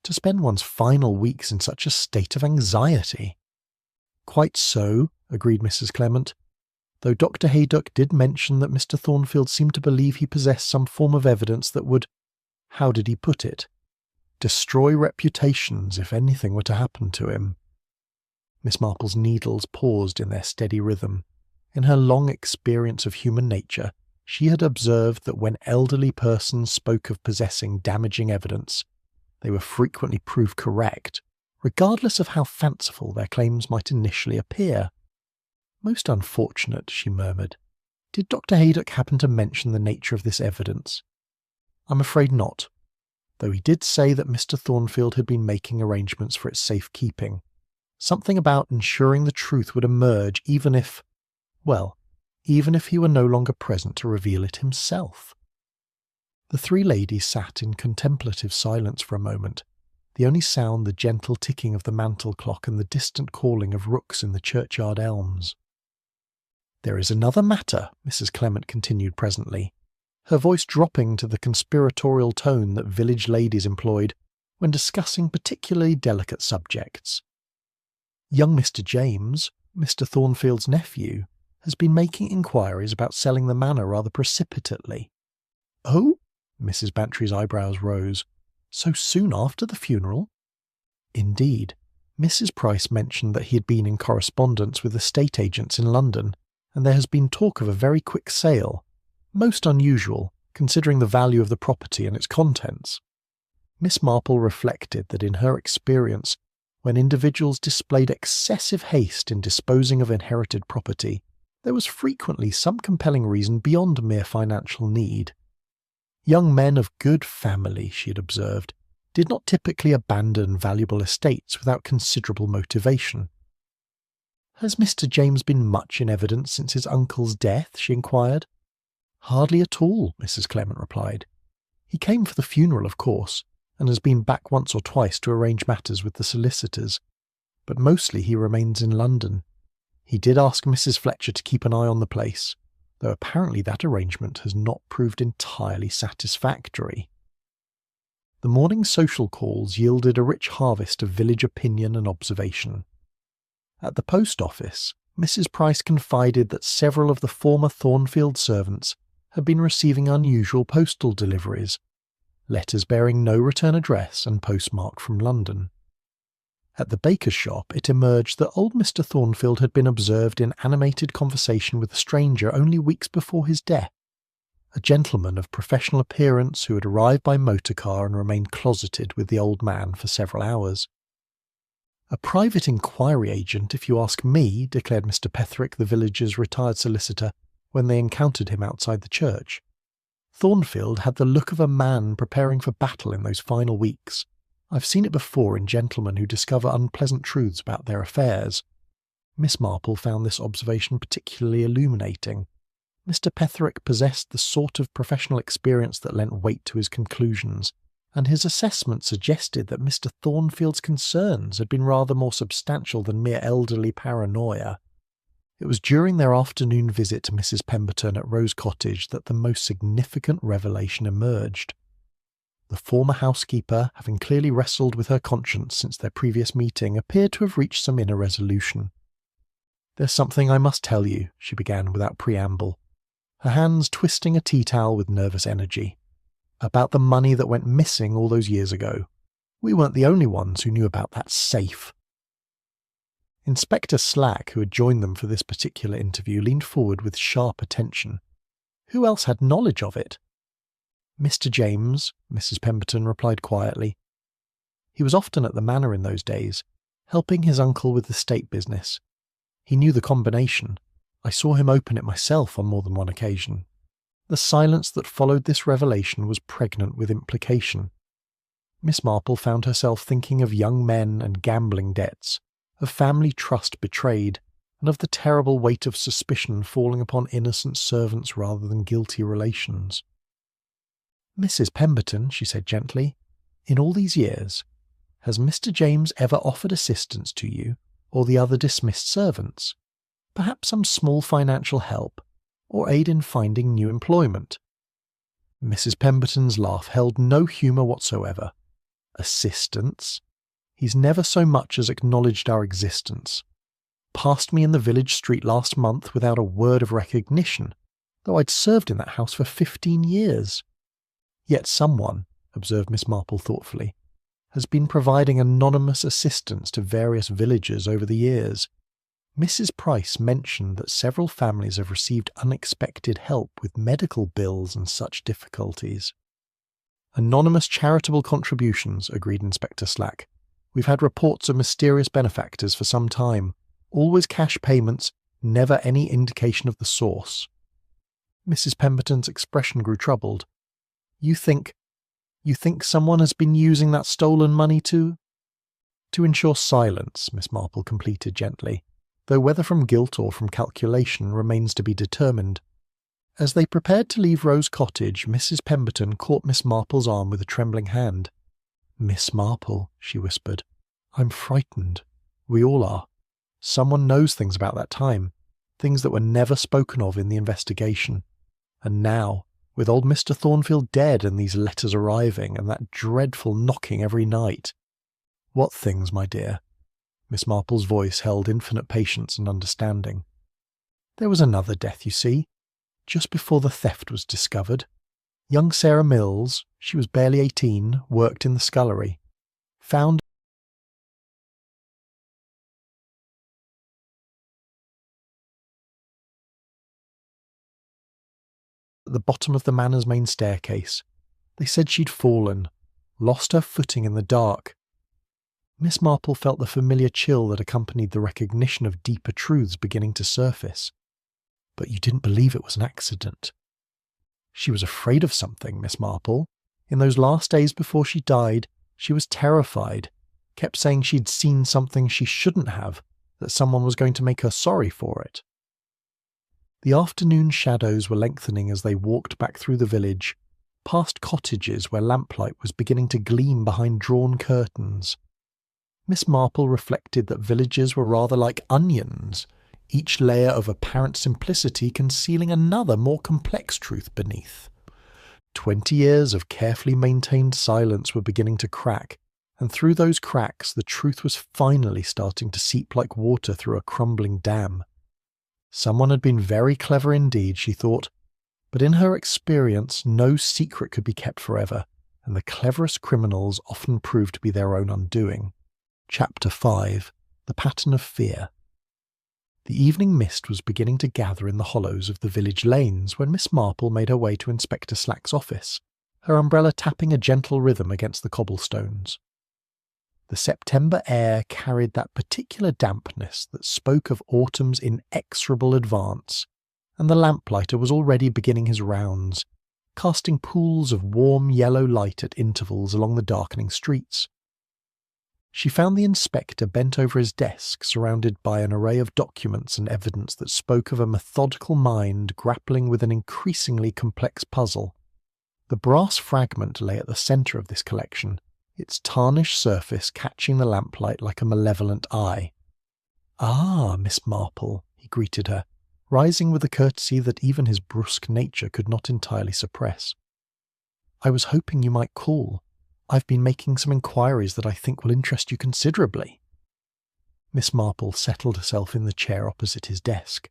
to spend one's final weeks in such a state of anxiety. "Quite so," agreed Mrs. Clement, though Dr. Haydock did mention that Mr. Thornfield seemed to believe he possessed some form of evidence that would, how did he put it, destroy reputations if anything were to happen to him. Miss Marple's needles paused in their steady rhythm. In her long experience of human nature, she had observed that when elderly persons spoke of possessing damaging evidence, they were frequently proved correct, regardless of how fanciful their claims might initially appear. "Most unfortunate," she murmured. "Did Dr. Haydock happen to mention the nature of this evidence?" "I'm afraid not, though he did say that Mr. Thornfield had been making arrangements for its safe keeping. Something about ensuring the truth would emerge even if he were no longer present to reveal it himself." The three ladies sat in contemplative silence for a moment, the only sound the gentle ticking of the mantel clock and the distant calling of rooks in the churchyard elms. "There is another matter," Mrs. Clement continued presently, her voice dropping to the conspiratorial tone that village ladies employed when discussing particularly delicate subjects. "Young Mr. James, Mr. Thornfield's nephew, has been making inquiries about selling the manor rather precipitately." "Oh?" Mrs. Bantry's eyebrows rose. "So soon after the funeral?" "Indeed. Mrs. Price mentioned that he had been in correspondence with estate agents in London, and there has been talk of a very quick sale, most unusual, considering the value of the property and its contents." Miss Marple reflected that in her experience, when individuals displayed excessive haste in disposing of inherited property, there was frequently some compelling reason beyond mere financial need. Young men of good family, she had observed, did not typically abandon valuable estates without considerable motivation. "Has Mr. James been much in evidence since his uncle's death?" she inquired. "Hardly at all," Mrs. Clement replied. "He came for the funeral, of course, and has been back once or twice to arrange matters with the solicitors, but mostly he remains in London. He did ask Mrs. Fletcher to keep an eye on the place, though apparently that arrangement has not proved entirely satisfactory." The morning's social calls yielded a rich harvest of village opinion and observation. At the post office, Mrs. Price confided that several of the former Thornfield servants had been receiving unusual postal deliveries, letters bearing no return address and postmarked from London. At the baker's shop, it emerged that old Mr. Thornfield had been observed in animated conversation with a stranger only weeks before his death, a gentleman of professional appearance who had arrived by motor car and remained closeted with the old man for several hours. "A private inquiry agent, if you ask me," declared Mr. Petherick, the village's retired solicitor, when they encountered him outside the church. Thornfield had the look of a man preparing for battle in those final weeks. I've seen it before in gentlemen who discover unpleasant truths about their affairs. Miss Marple found this observation particularly illuminating. Mr. Petherick possessed the sort of professional experience that lent weight to his conclusions, and his assessment suggested that Mr. Thornfield's concerns had been rather more substantial than mere elderly paranoia. It was during their afternoon visit to Mrs. Pemberton at Rose Cottage that the most significant revelation emerged. The former housekeeper, having clearly wrestled with her conscience since their previous meeting, appeared to have reached some inner resolution. "There's something I must tell you," she began without preamble, her hands twisting a tea towel with nervous energy. "About the money that went missing all those years ago. We weren't the only ones who knew about that safe." Inspector Slack, who had joined them for this particular interview, leaned forward with sharp attention. Who else had knowledge of it? "Mr. James," Mrs. Pemberton replied quietly. "He was often at the manor in those days, helping his uncle with the state business. He knew the combination. I saw him open it myself on more than one occasion." The silence that followed this revelation was pregnant with implication. Miss Marple found herself thinking of young men and gambling debts, of family trust betrayed, and of the terrible weight of suspicion falling upon innocent servants rather than guilty relations. "Mrs. Pemberton," she said gently, "in all these years, has Mr. James ever offered assistance to you or the other dismissed servants? Perhaps some small financial help, or aid in finding new employment?" Mrs. Pemberton's laugh held no humour whatsoever. "Assistance? He's never so much as acknowledged our existence. Passed me in the village street last month without a word of recognition, though I'd served in that house for 15 years. Yet someone," observed Miss Marple thoughtfully, "has been providing anonymous assistance to various villagers over the years. Mrs. Price mentioned that several families have received unexpected help with medical bills and such difficulties." "Anonymous charitable contributions," agreed Inspector Slack. "We've had reports of mysterious benefactors for some time. Always cash payments, never any indication of the source." Mrs. Pemberton's expression grew troubled. You think someone has been using that stolen money to ensure silence," Miss Marple completed gently, though whether from guilt or from calculation remains to be determined. As they prepared to leave Rose Cottage, Mrs. Pemberton caught Miss Marple's arm with a trembling hand. "Miss Marple," she whispered, "I'm frightened. We all are. Someone knows things about that time, things that were never spoken of in the investigation. And now, with old Mr. Thornfield dead and these letters arriving and that dreadful knocking every night." "What things, my dear?" Miss Marple's voice held infinite patience and understanding. "There was another death, you see, just before the theft was discovered. Young Sarah Mills, she was barely 18, worked in the scullery. Found at the bottom of the manor's main staircase. They said she'd fallen, lost her footing in the dark." Miss Marple felt the familiar chill that accompanied the recognition of deeper truths beginning to surface. "But you didn't believe it was an accident?" "She was afraid of something, Miss Marple. In those last days before she died, she was terrified, kept saying she'd seen something she shouldn't have, that someone was going to make her sorry for it." The afternoon shadows were lengthening as they walked back through the village, past cottages where lamplight was beginning to gleam behind drawn curtains. Miss Marple reflected that villages were rather like onions, each layer of apparent simplicity concealing another more complex truth beneath. 20 years of carefully maintained silence were beginning to crack, and through those cracks the truth was finally starting to seep like water through a crumbling dam. Someone had been very clever indeed, she thought, but in her experience no secret could be kept forever, and the cleverest criminals often proved to be their own undoing. Chapter 5. The Pattern of Fear. The evening mist was beginning to gather in the hollows of the village lanes when Miss Marple made her way to Inspector Slack's office, her umbrella tapping a gentle rhythm against the cobblestones. The September air carried that particular dampness that spoke of autumn's inexorable advance, and the lamplighter was already beginning his rounds, casting pools of warm yellow light at intervals along the darkening streets. She found the inspector bent over his desk, surrounded by an array of documents and evidence that spoke of a methodical mind grappling with an increasingly complex puzzle. The brass fragment lay at the centre of this collection, its tarnished surface catching the lamplight like a malevolent eye. "Ah, Miss Marple," he greeted her, rising with a courtesy that even his brusque nature could not entirely suppress. "I was hoping you might call. I've been making some inquiries that I think will interest you considerably." Miss Marple settled herself in the chair opposite his desk,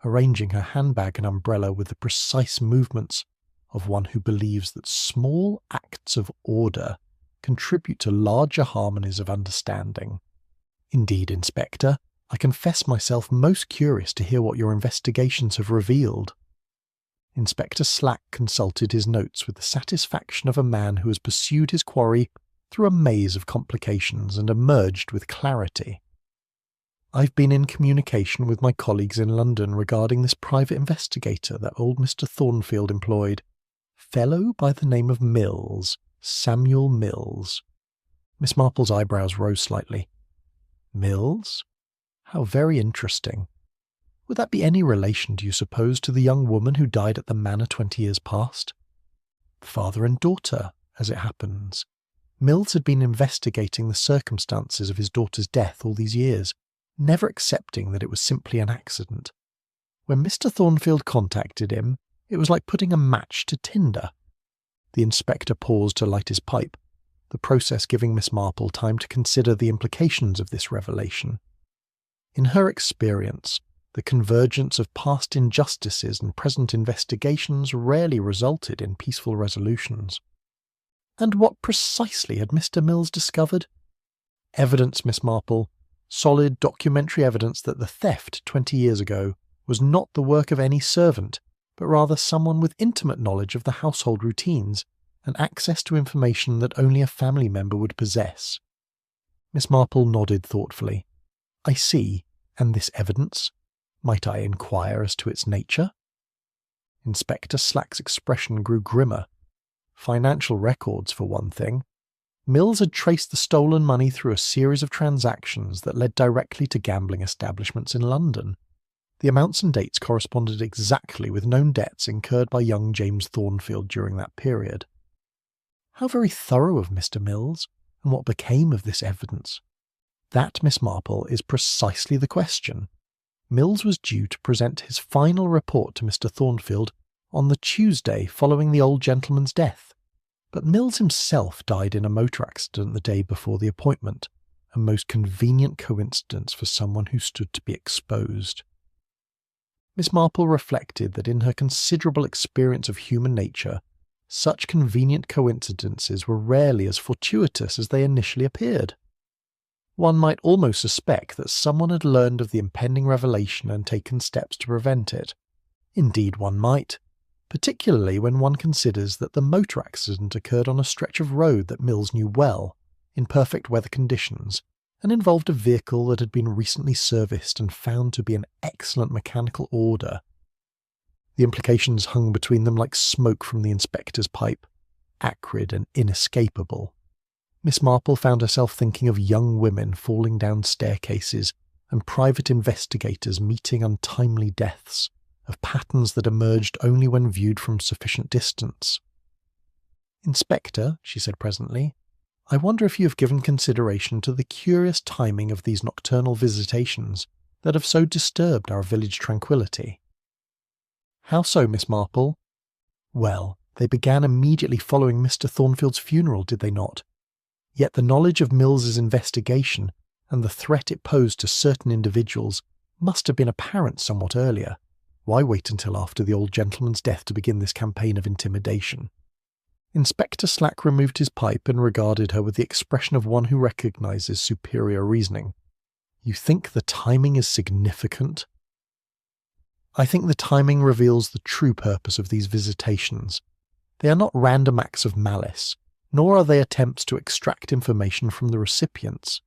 arranging her handbag and umbrella with the precise movements of one who believes that small acts of order contribute to larger harmonies of understanding. "Indeed, Inspector, I confess myself most curious to hear what your investigations have revealed." Inspector Slack consulted his notes with the satisfaction of a man who has pursued his quarry through a maze of complications and emerged with clarity. "I've been in communication with my colleagues in London regarding this private investigator that old Mr. Thornfield employed. Fellow by the name of Mills, Samuel Mills." Miss Marple's eyebrows rose slightly. "Mills? How very interesting. Would that be any relation, do you suppose, to the young woman who died at the manor 20 years past?" "Father and daughter, as it happens. Mills had been investigating the circumstances of his daughter's death all these years, never accepting that it was simply an accident. When Mr. Thornfield contacted him, it was like putting a match to tinder." The inspector paused to light his pipe, the process giving Miss Marple time to consider the implications of this revelation. In her experience, the convergence of past injustices and present investigations rarely resulted in peaceful resolutions. And what precisely had Mr. Mills discovered? Evidence, Miss Marple, solid documentary evidence that the theft 20 years ago was not the work of any servant, but rather someone with intimate knowledge of the household routines and access to information that only a family member would possess. Miss Marple nodded thoughtfully. "I see. And this evidence? Might I inquire as to its nature?" Inspector Slack's expression grew grimmer. Financial records, for one thing. Mills had traced the stolen money through a series of transactions that led directly to gambling establishments in London. The amounts and dates corresponded exactly with known debts incurred by young James Thornfield during that period. How very thorough of Mr. Mills, and what became of this evidence? That, Miss Marple, is precisely the question. Mills was due to present his final report to Mr. Thornfield on the Tuesday following the old gentleman's death, but Mills himself died in a motor accident the day before the appointment, a most convenient coincidence for someone who stood to be exposed. Miss Marple reflected that in her considerable experience of human nature, such convenient coincidences were rarely as fortuitous as they initially appeared. One might almost suspect that someone had learned of the impending revelation and taken steps to prevent it. Indeed, one might, particularly when one considers that the motor accident occurred on a stretch of road that Mills knew well, in perfect weather conditions, and involved a vehicle that had been recently serviced and found to be in excellent mechanical order. The implications hung between them like smoke from the inspector's pipe, acrid and inescapable. Miss Marple found herself thinking of young women falling down staircases and private investigators meeting untimely deaths, of patterns that emerged only when viewed from sufficient distance. "Inspector," she said presently, "I wonder if you have given consideration to the curious timing of these nocturnal visitations that have so disturbed our village tranquillity." "How so, Miss Marple?" "Well, they began immediately following Mr. Thornfield's funeral, did they not? Yet the knowledge of Mills's investigation and the threat it posed to certain individuals must have been apparent somewhat earlier. Why wait until after the old gentleman's death to begin this campaign of intimidation?" Inspector Slack removed his pipe and regarded her with the expression of one who recognises superior reasoning. "You think the timing is significant?" "I think the timing reveals the true purpose of these visitations. They are not random acts of malice, nor are they attempts to extract information from the recipients.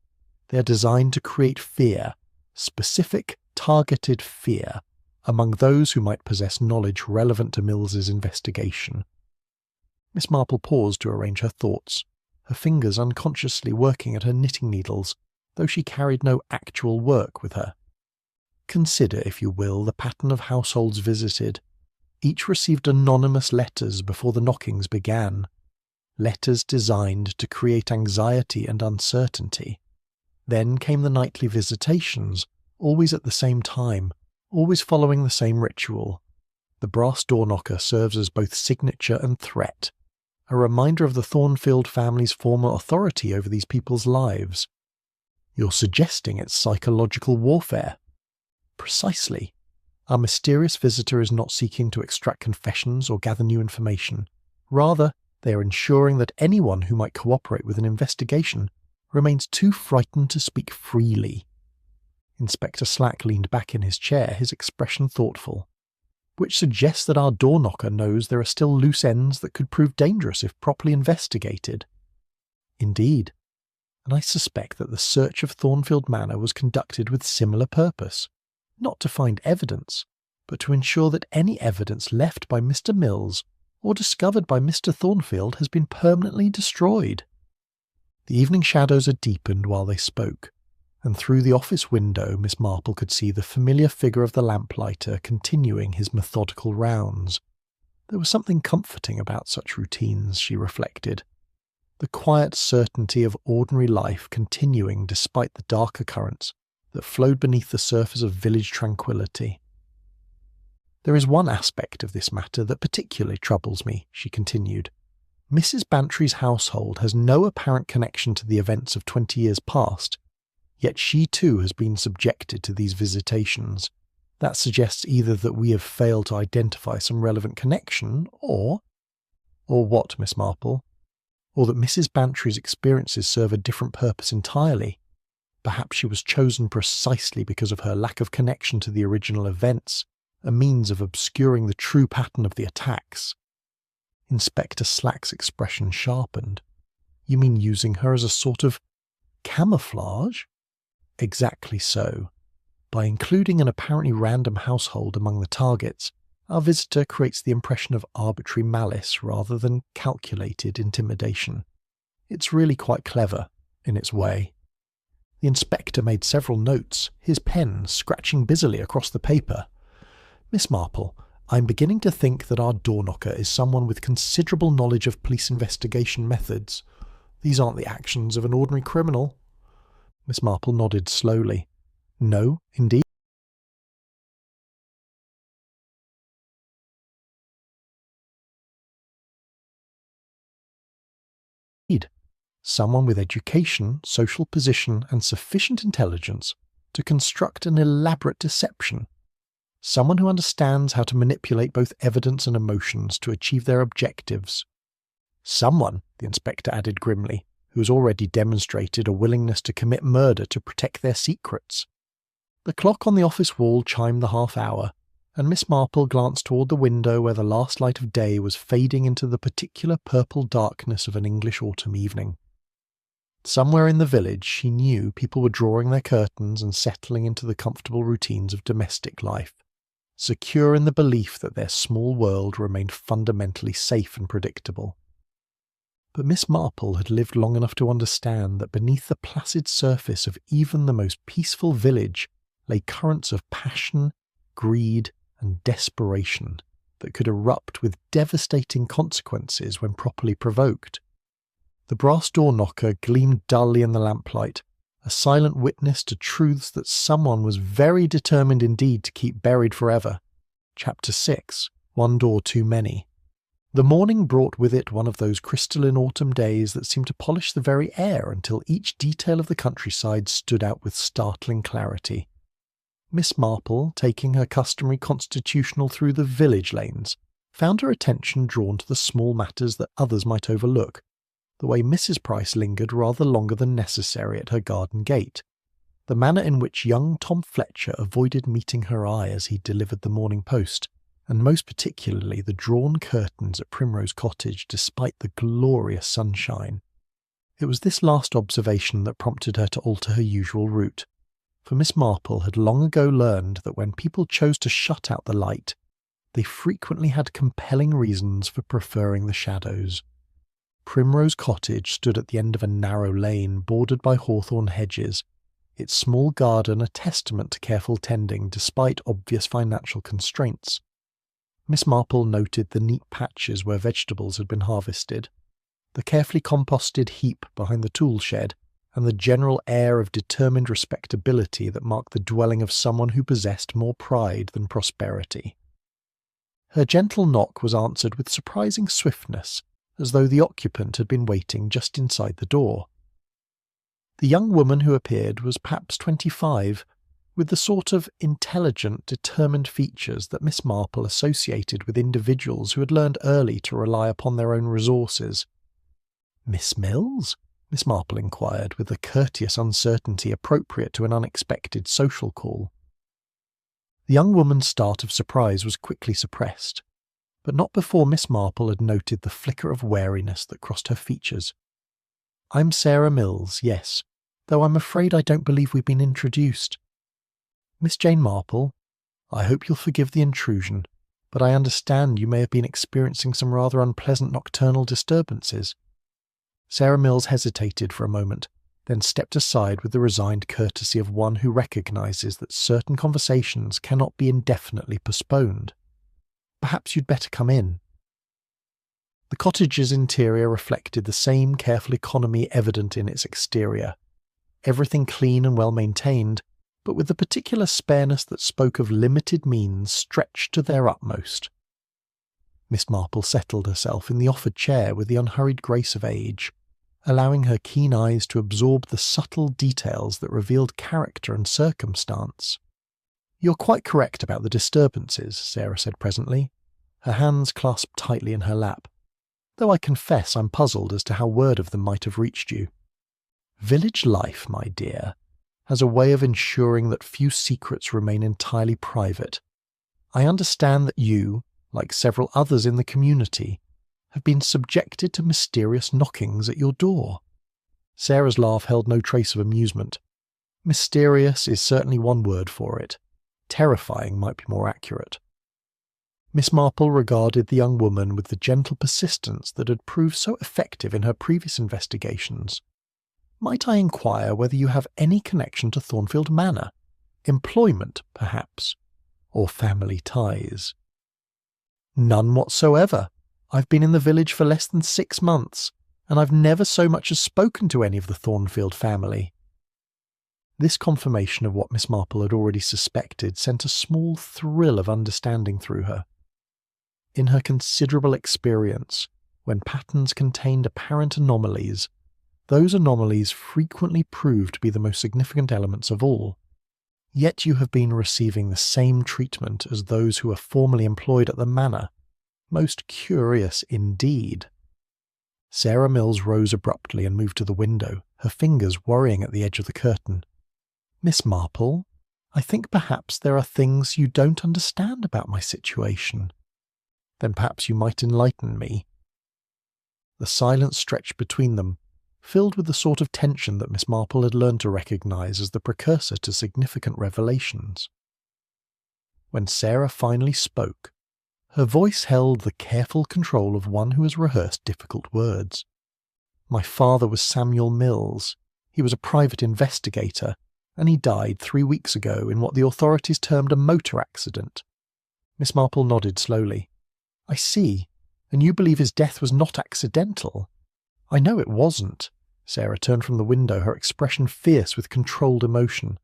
They are designed to create fear, specific, targeted fear, among those who might possess knowledge relevant to Mills's investigation. Miss Marple paused to arrange her thoughts, her fingers unconsciously working at her knitting needles, though she carried no actual work with her. Consider, if you will, the pattern of households visited. Each received anonymous letters before the knockings began. Letters designed to create anxiety and uncertainty. Then came the nightly visitations, always at the same time, always following the same ritual. The brass door knocker serves as both signature and threat, a reminder of the Thornfield family's former authority over these people's lives. You're suggesting it's psychological warfare. Precisely. Our mysterious visitor is not seeking to extract confessions or gather new information. Rather, they are ensuring that anyone who might cooperate with an investigation remains too frightened to speak freely. Inspector Slack leaned back in his chair, his expression thoughtful. Which suggests that our door knocker knows there are still loose ends that could prove dangerous if properly investigated. Indeed, and I suspect that the search of Thornfield Manor was conducted with similar purpose, not to find evidence, but to ensure that any evidence left by Mr. Mills or discovered by Mr. Thornfield has been permanently destroyed. The evening shadows had deepened while they spoke, and through the office window Miss Marple could see the familiar figure of the lamplighter continuing his methodical rounds. There was something comforting about such routines, she reflected. The quiet certainty of ordinary life continuing despite the darker currents that flowed beneath the surface of village tranquillity. There is one aspect of this matter that particularly troubles me, she continued. Mrs. Bantry's household has no apparent connection to the events of 20 years past, yet she too has been subjected to these visitations. That suggests either that we have failed to identify some relevant connection, or what, Miss Marple? Or that Mrs. Bantry's experiences serve a different purpose entirely. Perhaps she was chosen precisely because of her lack of connection to the original events, a means of obscuring the true pattern of the attacks. Inspector Slack's expression sharpened. You mean using her as a sort of camouflage? Exactly so. By including an apparently random household among the targets, our visitor creates the impression of arbitrary malice rather than calculated intimidation. It's really quite clever, in its way. The inspector made several notes, his pen scratching busily across the paper. Miss Marple, I'm beginning to think that our door knocker is someone with considerable knowledge of police investigation methods. These aren't the actions of an ordinary criminal. Miss Marple nodded slowly. No, indeed. Someone with education, social position, and sufficient intelligence to construct an elaborate deception. Someone who understands how to manipulate both evidence and emotions to achieve their objectives. Someone, the inspector added grimly, who has already demonstrated a willingness to commit murder to protect their secrets. The clock on the office wall chimed the half-hour, and Miss Marple glanced toward the window where the last light of day was fading into the particular purple darkness of an English autumn evening. Somewhere in the village, she knew, people were drawing their curtains and settling into the comfortable routines of domestic life, secure in the belief that their small world remained fundamentally safe and predictable. But Miss Marple had lived long enough to understand that beneath the placid surface of even the most peaceful village lay currents of passion, greed, and desperation that could erupt with devastating consequences when properly provoked. The brass door knocker gleamed dully in the lamplight, a silent witness to truths that someone was very determined indeed to keep buried forever. Chapter 6. One Door Too Many. The morning brought with it one of those crystalline autumn days that seem to polish the very air until each detail of the countryside stood out with startling clarity. Miss Marple, taking her customary constitutional through the village lanes, found her attention drawn to the small matters that others might overlook, the way Mrs. Price lingered rather longer than necessary at her garden gate, the manner in which young Tom Fletcher avoided meeting her eye as he delivered the morning post, and most particularly the drawn curtains at Primrose Cottage despite the glorious sunshine. It was this last observation that prompted her to alter her usual route, for Miss Marple had long ago learned that when people chose to shut out the light, they frequently had compelling reasons for preferring the shadows. Primrose Cottage stood at the end of a narrow lane bordered by hawthorn hedges, its small garden a testament to careful tending despite obvious financial constraints. Miss Marple noted the neat patches where vegetables had been harvested, the carefully composted heap behind the tool shed, and the general air of determined respectability that marked the dwelling of someone who possessed more pride than prosperity. Her gentle knock was answered with surprising swiftness, as though the occupant had been waiting just inside the door. The young woman who appeared was perhaps 25, with the sort of intelligent, determined features that Miss Marple associated with individuals who had learned early to rely upon their own resources. "Miss Mills?" Miss Marple inquired, with the courteous uncertainty appropriate to an unexpected social call. The young woman's start of surprise was quickly suppressed, but not before Miss Marple had noted the flicker of wariness that crossed her features. "I'm Sarah Mills, yes, though I'm afraid I don't believe we've been introduced. Miss Jane Marple, I hope you'll forgive the intrusion, but I understand you may have been experiencing some rather unpleasant nocturnal disturbances." Sarah Mills hesitated for a moment, then stepped aside with the resigned courtesy of one who recognises that certain conversations cannot be indefinitely postponed. "Perhaps you'd better come in." The cottage's interior reflected the same careful economy evident in its exterior, everything clean and well maintained, but with the particular spareness that spoke of limited means stretched to their utmost. Miss Marple settled herself in the offered chair with the unhurried grace of age, allowing her keen eyes to absorb the subtle details that revealed character and circumstance. "You're quite correct about the disturbances," Sarah said presently, her hands clasped tightly in her lap, "though I confess I'm puzzled as to how word of them might have reached you. Village life, my dear, has a way of ensuring that few secrets remain entirely private. I understand that you, like several others in the community, have been subjected to mysterious knockings at your door." Sarah's laugh held no trace of amusement. Mysterious is certainly one word for it. Terrifying might be more accurate. Miss Marple regarded the young woman with the gentle persistence that had proved so effective in her previous investigations. "Might I inquire whether you have any connection to Thornfield Manor? Employment, perhaps? Or family ties?" "None whatsoever. I've been in the village for less than 6 months, and I've never so much as spoken to any of the Thornfield family." This confirmation of what Miss Marple had already suspected sent a small thrill of understanding through her. In her considerable experience, when patterns contained apparent anomalies, those anomalies frequently proved to be the most significant elements of all. Yet you have been receiving the same treatment as those who were formerly employed at the manor. Most curious indeed. Sarah Mills rose abruptly and moved to the window, her fingers worrying at the edge of the curtain. "Miss Marple, I think perhaps there are things you don't understand about my situation. Then perhaps you might enlighten me." The silence stretched between them, filled with the sort of tension that Miss Marple had learned to recognise as the precursor to significant revelations. When Sarah finally spoke, her voice held the careful control of one who has rehearsed difficult words. "My father was Samuel Mills. He was a private investigator, and he died 3 weeks ago in what the authorities termed a motor accident." Miss Marple nodded slowly. "I see. And you believe his death was not accidental?" "I know it wasn't." Sarah turned from the window, her expression fierce with controlled emotion.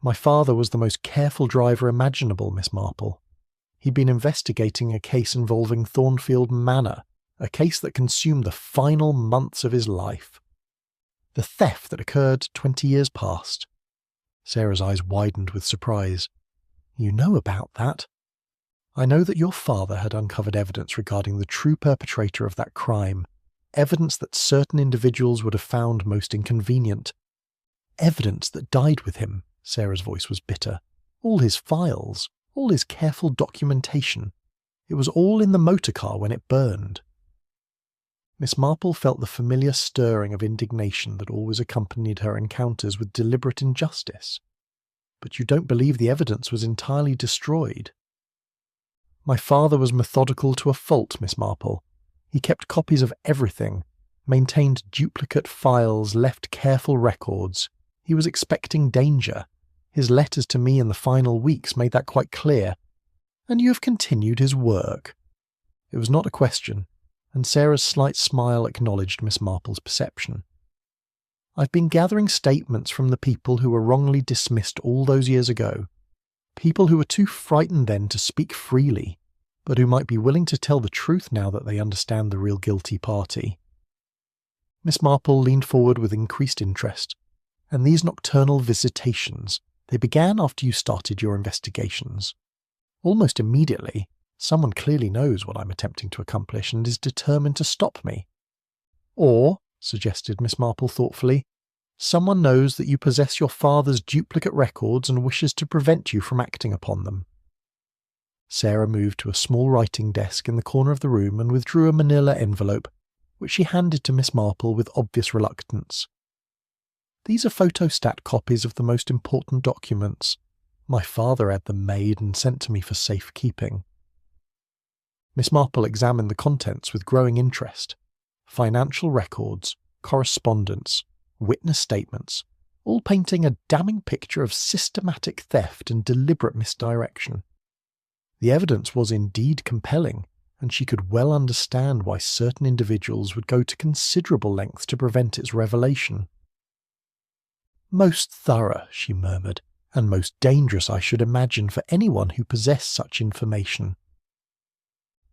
"My father was the most careful driver imaginable, Miss Marple. He'd been investigating a case involving Thornfield Manor, a case that consumed the final months of his life. The theft that occurred 20 years past." Sarah's eyes widened with surprise. "You know about that?" "I know that your father had uncovered evidence regarding the true perpetrator of that crime, evidence that certain individuals would have found most inconvenient. Evidence that died with him." Sarah's voice was bitter. "All his files, all his careful documentation. It was all in the motor car when it burned." Miss Marple felt the familiar stirring of indignation that always accompanied her encounters with deliberate injustice. "But you don't believe the evidence was entirely destroyed?" My father was methodical to a fault, Miss Marple. He kept copies of everything, maintained duplicate files, left careful records. He was expecting danger. His letters to me in the final weeks made that quite clear. And you have continued his work. It was not a question, and Sarah's slight smile acknowledged Miss Marple's perception. I've been gathering statements from the people who were wrongly dismissed all those years ago. People who were too frightened then to speak freely, but who might be willing to tell the truth now that they understand the real guilty party. Miss Marple leaned forward with increased interest. And these nocturnal visitations, they began after you started your investigations. Almost immediately, someone clearly knows what I'm attempting to accomplish and is determined to stop me. Or, suggested Miss Marple thoughtfully, someone knows that you possess your father's duplicate records and wishes to prevent you from acting upon them. Sarah moved to a small writing desk in the corner of the room and withdrew a manila envelope, which she handed to Miss Marple with obvious reluctance. These are photostat copies of the most important documents. My father had them made and sent to me for safekeeping. Miss Marple examined the contents with growing interest. Financial records, correspondence, witness statements, all painting a damning picture of systematic theft and deliberate misdirection. The evidence was indeed compelling, and she could well understand why certain individuals would go to considerable lengths to prevent its revelation. "Most thorough," she murmured, "and most dangerous, I should imagine, for anyone who possessed such information.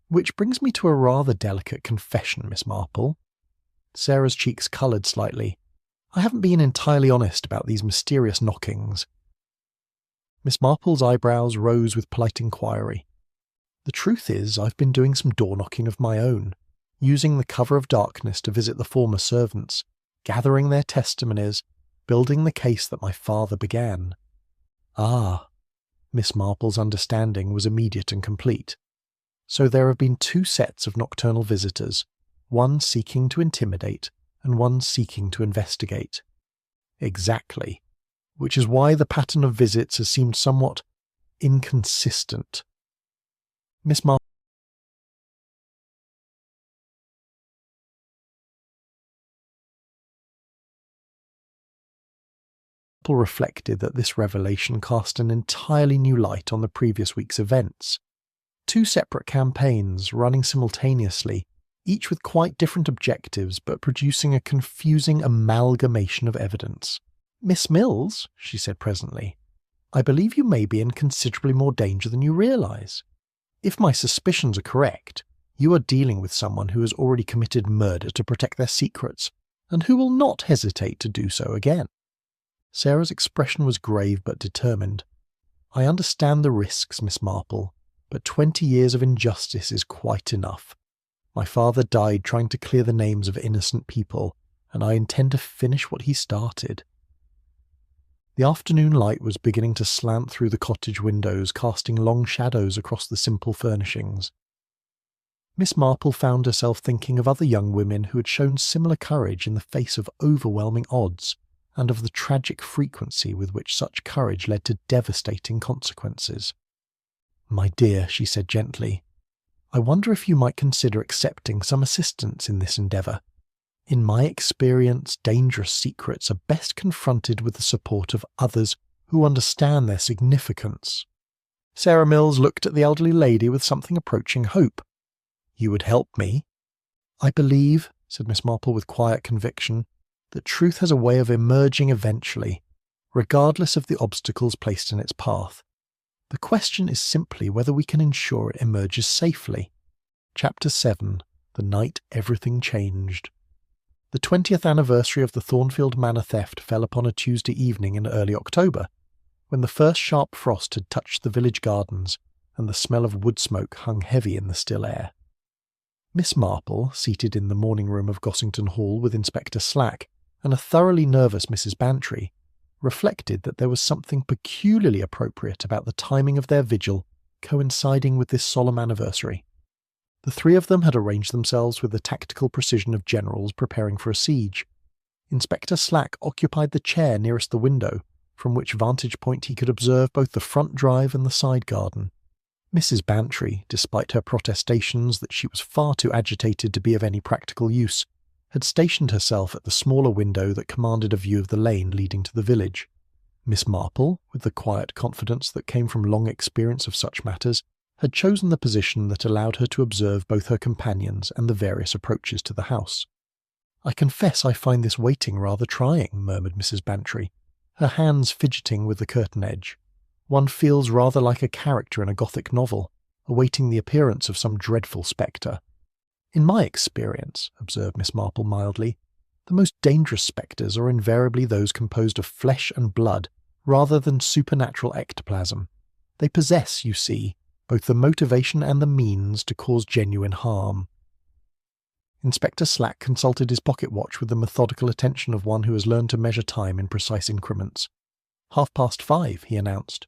Which brings me to a rather delicate confession, Miss Marple." Sarah's cheeks coloured slightly. "I haven't been entirely honest about these mysterious knockings." Miss Marple's eyebrows rose with polite inquiry. "The truth is, I've been doing some door-knocking of my own, using the cover of darkness to visit the former servants, gathering their testimonies, building the case that my father began." "Ah." Miss Marple's understanding was immediate and complete. "So there have been two sets of nocturnal visitors, one seeking to intimidate and one seeking to investigate." "Exactly. Which is why the pattern of visits has seemed somewhat inconsistent." Miss Marple reflected that this revelation cast an entirely new light on the previous week's events. Two separate campaigns running simultaneously, each with quite different objectives but producing a confusing amalgamation of evidence. "Miss Mills," she said presently, "I believe you may be in considerably more danger than you realise. If my suspicions are correct, you are dealing with someone who has already committed murder to protect their secrets, and who will not hesitate to do so again." Sarah's expression was grave but determined. "I understand the risks, Miss Marple, but 20 years of injustice is quite enough. My father died trying to clear the names of innocent people, and I intend to finish what he started." The afternoon light was beginning to slant through the cottage windows, casting long shadows across the simple furnishings. Miss Marple found herself thinking of other young women who had shown similar courage in the face of overwhelming odds, and of the tragic frequency with which such courage led to devastating consequences. "My dear," she said gently, "I wonder if you might consider accepting some assistance in this endeavour. In my experience, dangerous secrets are best confronted with the support of others who understand their significance." Sarah Mills looked at the elderly lady with something approaching hope. "You would help me?" "I believe," said Miss Marple with quiet conviction, "that truth has a way of emerging eventually, regardless of the obstacles placed in its path. The question is simply whether we can ensure it emerges safely." Chapter 7. The Night Everything Changed. The 20th anniversary of the Thornfield Manor theft fell upon a Tuesday evening in early October, when the first sharp frost had touched the village gardens, and the smell of wood smoke hung heavy in the still air. Miss Marple, seated in the morning room of Gossington Hall with Inspector Slack and a thoroughly nervous Mrs. Bantry, reflected that there was something peculiarly appropriate about the timing of their vigil coinciding with this solemn anniversary. The three of them had arranged themselves with the tactical precision of generals preparing for a siege. Inspector Slack occupied the chair nearest the window, from which vantage point he could observe both the front drive and the side garden. Mrs. Bantry, despite her protestations that she was far too agitated to be of any practical use, had stationed herself at the smaller window that commanded a view of the lane leading to the village. Miss Marple, with the quiet confidence that came from long experience of such matters, had chosen the position that allowed her to observe both her companions and the various approaches to the house. "I confess I find this waiting rather trying," murmured Mrs. Bantry, her hands fidgeting with the curtain edge. "One feels rather like a character in a Gothic novel, awaiting the appearance of some dreadful spectre." "In my experience," observed Miss Marple mildly, "the most dangerous spectres are invariably those composed of flesh and blood rather than supernatural ectoplasm. They possess, you see, both the motivation and the means to cause genuine harm." Inspector Slack consulted his pocket watch with the methodical attention of one who has learned to measure time in precise increments. 5:30, he announced.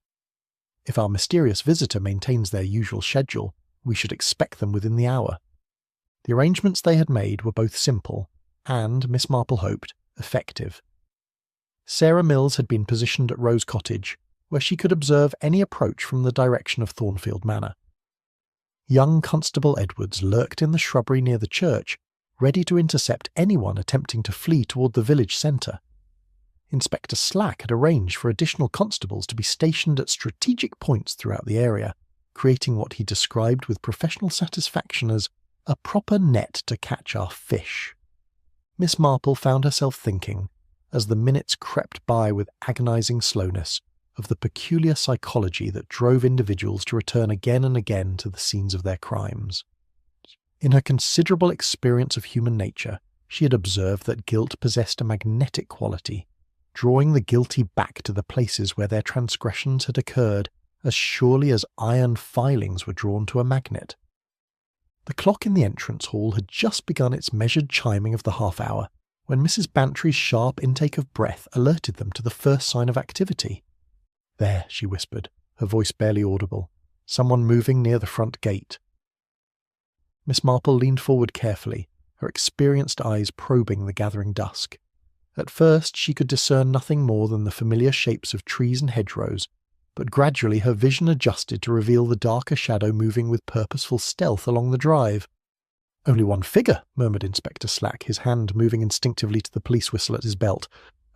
"If our mysterious visitor maintains their usual schedule, we should expect them within the hour." The arrangements they had made were both simple and, Miss Marple hoped, effective. Sarah Mills had been positioned at Rose Cottage, where she could observe any approach from the direction of Thornfield Manor. Young Constable Edwards lurked in the shrubbery near the church, ready to intercept anyone attempting to flee toward the village centre. Inspector Slack had arranged for additional constables to be stationed at strategic points throughout the area, creating what he described with professional satisfaction as a proper net to catch our fish. Miss Marple found herself thinking, as the minutes crept by with agonizing slowness, of the peculiar psychology that drove individuals to return again and again to the scenes of their crimes. In her considerable experience of human nature, she had observed that guilt possessed a magnetic quality, drawing the guilty back to the places where their transgressions had occurred as surely as iron filings were drawn to a magnet. The clock in the entrance hall had just begun its measured chiming of the half-hour, when Mrs. Bantry's sharp intake of breath alerted them to the first sign of activity. "There," she whispered, her voice barely audible. "Someone moving near the front gate." Miss Marple leaned forward carefully, her experienced eyes probing the gathering dusk. At first she could discern nothing more than the familiar shapes of trees and hedgerows, but gradually her vision adjusted to reveal the darker shadow moving with purposeful stealth along the drive. "Only one figure," murmured Inspector Slack, his hand moving instinctively to the police whistle at his belt,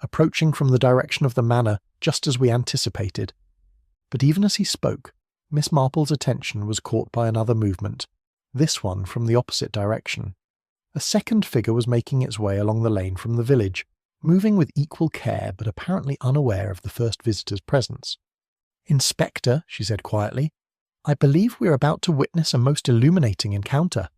"approaching from the direction of the manor, just as we anticipated." But even as he spoke, Miss Marple's attention was caught by another movement, this one from the opposite direction. A second figure was making its way along the lane from the village, moving with equal care but apparently unaware of the first visitor's presence. "Inspector," she said quietly, "I believe we are about to witness a most illuminating encounter."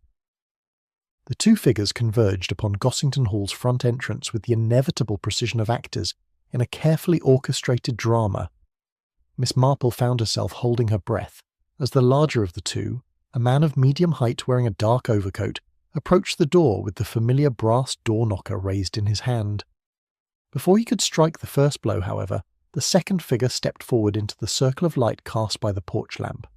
The two figures converged upon Gossington Hall's front entrance with the inevitable precision of actors in a carefully orchestrated drama. Miss Marple found herself holding her breath as the larger of the two, a man of medium height wearing a dark overcoat, approached the door with the familiar brass door-knocker raised in his hand. Before he could strike the first blow, however, the second figure stepped forward into the circle of light cast by the porch lamp.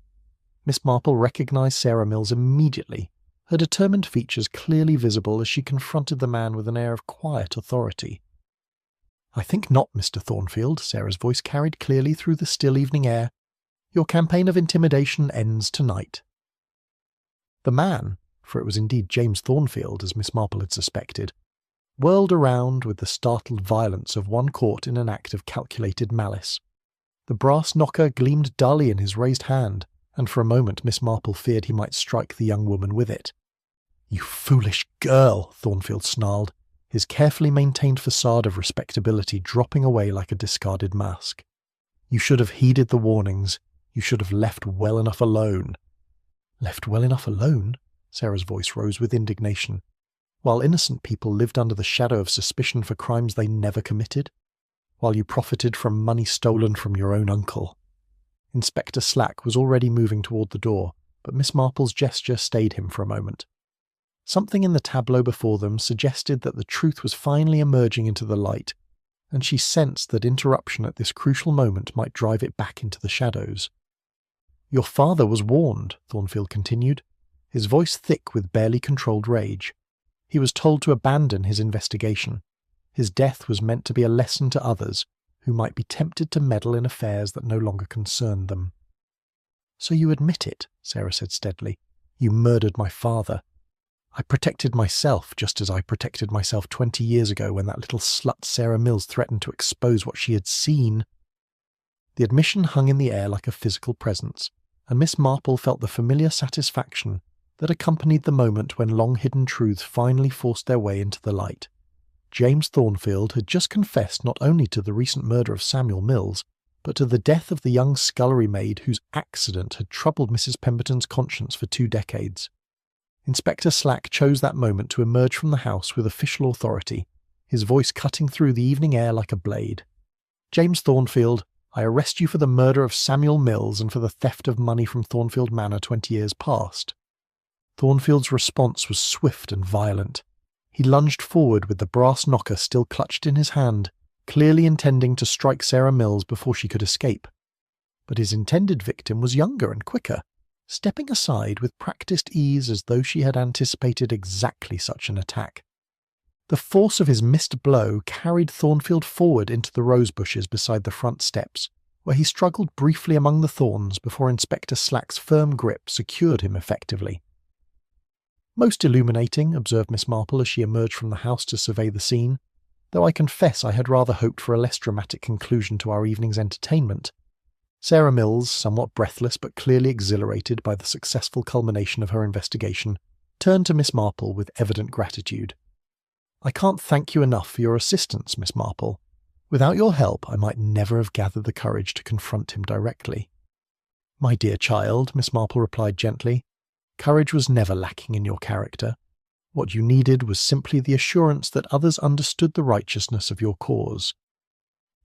Miss Marple recognised Sarah Mills immediately, her determined features clearly visible as she confronted the man with an air of quiet authority. "I think not, Mr. Thornfield," Sarah's voice carried clearly through the still evening air. "Your campaign of intimidation ends tonight." The man, for it was indeed James Thornfield, as Miss Marple had suspected, whirled around with the startled violence of one caught in an act of calculated malice. The brass knocker gleamed dully in his raised hand, and for a moment Miss Marple feared he might strike the young woman with it. "You foolish girl," Thornfield snarled, his carefully maintained facade of respectability dropping away like a discarded mask. "You should have heeded the warnings. You should have left well enough alone." "Left well enough alone?" Sarah's voice rose with indignation. "While innocent people lived under the shadow of suspicion for crimes they never committed? While you profited from money stolen from your own uncle?" Inspector Slack was already moving toward the door, but Miss Marple's gesture stayed him for a moment. Something in the tableau before them suggested that the truth was finally emerging into the light, and she sensed that interruption at this crucial moment might drive it back into the shadows. "Your father was warned," Thornfield continued, his voice thick with barely controlled rage. "He was told to abandon his investigation. His death was meant to be a lesson to others who might be tempted to meddle in affairs that no longer concerned them." "So you admit it," Sarah said steadily. "You murdered my father. I protected myself just as I protected myself 20 years ago when that little slut Sarah Mills threatened to expose what she had seen." The admission hung in the air like a physical presence, and Miss Marple felt the familiar satisfaction that accompanied the moment when long-hidden truths finally forced their way into the light. James Thornfield had just confessed not only to the recent murder of Samuel Mills, but to the death of the young scullery maid whose accident had troubled Mrs. Pemberton's conscience for 2 decades. Inspector Slack chose that moment to emerge from the house with official authority, his voice cutting through the evening air like a blade. "James Thornfield, I arrest you for the murder of Samuel Mills and for the theft of money from Thornfield Manor 20 years past." Thornfield's response was swift and violent. He lunged forward with the brass knocker still clutched in his hand, clearly intending to strike Sarah Mills before she could escape. But his intended victim was younger and quicker, stepping aside with practiced ease as though she had anticipated exactly such an attack. The force of his missed blow carried Thornfield forward into the rose bushes beside the front steps, where he struggled briefly among the thorns before Inspector Slack's firm grip secured him effectively. "Most illuminating," observed Miss Marple as she emerged from the house to survey the scene, "though I confess I had rather hoped for a less dramatic conclusion to our evening's entertainment." Sarah Mills, somewhat breathless but clearly exhilarated by the successful culmination of her investigation, turned to Miss Marple with evident gratitude. "I can't thank you enough for your assistance, Miss Marple. Without your help I might never have gathered the courage to confront him directly." "My dear child," Miss Marple replied gently, "courage was never lacking in your character. What you needed was simply the assurance that others understood the righteousness of your cause."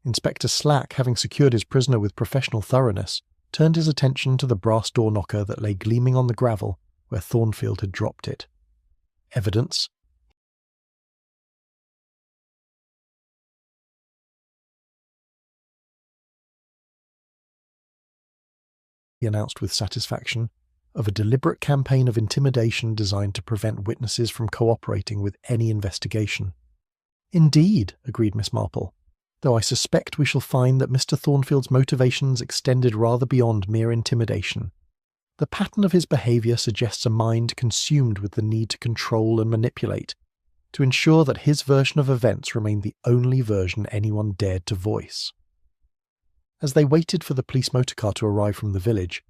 Inspector Slack, having secured his prisoner with professional thoroughness, turned his attention to the brass door knocker that lay gleaming on the gravel where Thornfield had dropped it. "Evidence?" he announced with satisfaction, "of a deliberate campaign of intimidation designed to prevent witnesses from cooperating with any investigation." "Indeed," agreed Miss Marple, "though I suspect we shall find that Mr. Thornfield's motivations extended rather beyond mere intimidation. The pattern of his behaviour suggests a mind consumed with the need to control and manipulate, to ensure that his version of events remained the only version anyone dared to voice." As they waited for the police motor car to arrive from the village,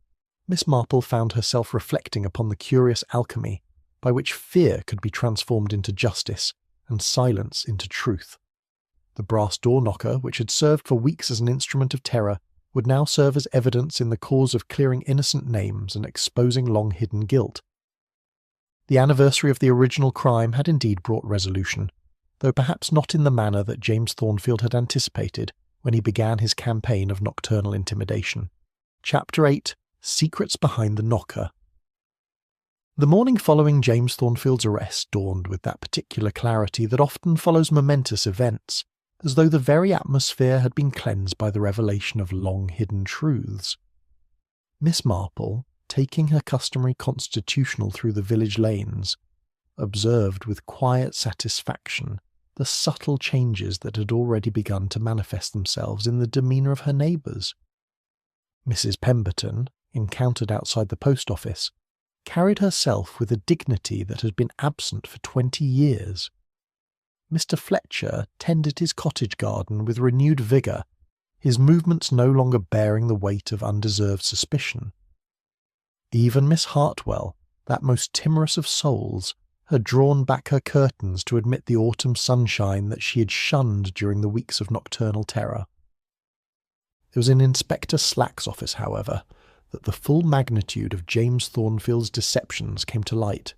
Miss Marple found herself reflecting upon the curious alchemy by which fear could be transformed into justice and silence into truth. The brass door knocker, which had served for weeks as an instrument of terror, would now serve as evidence in the cause of clearing innocent names and exposing long-hidden guilt. The anniversary of the original crime had indeed brought resolution, though perhaps not in the manner that James Thornfield had anticipated when he began his campaign of nocturnal intimidation. Chapter 8: Secrets Behind the Knocker. The morning following James Thornfield's arrest dawned with that particular clarity that often follows momentous events, as though the very atmosphere had been cleansed by the revelation of long-hidden truths. Miss Marple, taking her customary constitutional through the village lanes, observed with quiet satisfaction the subtle changes that had already begun to manifest themselves in the demeanour of her neighbours. Mrs. Pemberton, encountered outside the post office, carried herself with a dignity that had been absent for 20 years. Mr. Fletcher tended his cottage garden with renewed vigour, his movements no longer bearing the weight of undeserved suspicion. Even Miss Hartwell, that most timorous of souls, had drawn back her curtains to admit the autumn sunshine that she had shunned during the weeks of nocturnal terror. It was in Inspector Slack's office, however, that the full magnitude of James Thornfield's deceptions came to light.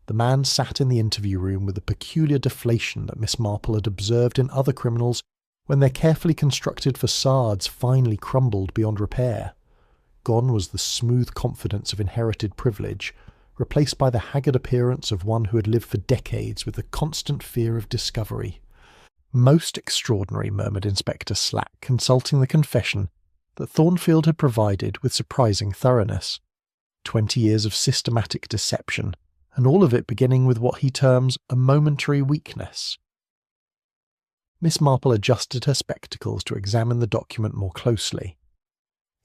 The man sat in the interview room with the peculiar deflation that Miss Marple had observed in other criminals when their carefully constructed facades finally crumbled beyond repair. Gone was the smooth confidence of inherited privilege, replaced by the haggard appearance of one who had lived for decades with the constant fear of discovery. "Most extraordinary," murmured Inspector Slack, consulting the confession that Thornfield had provided with surprising thoroughness. 20 years of systematic deception, and all of it beginning with what he terms a momentary weakness. Miss Marple adjusted her spectacles to examine the document more closely.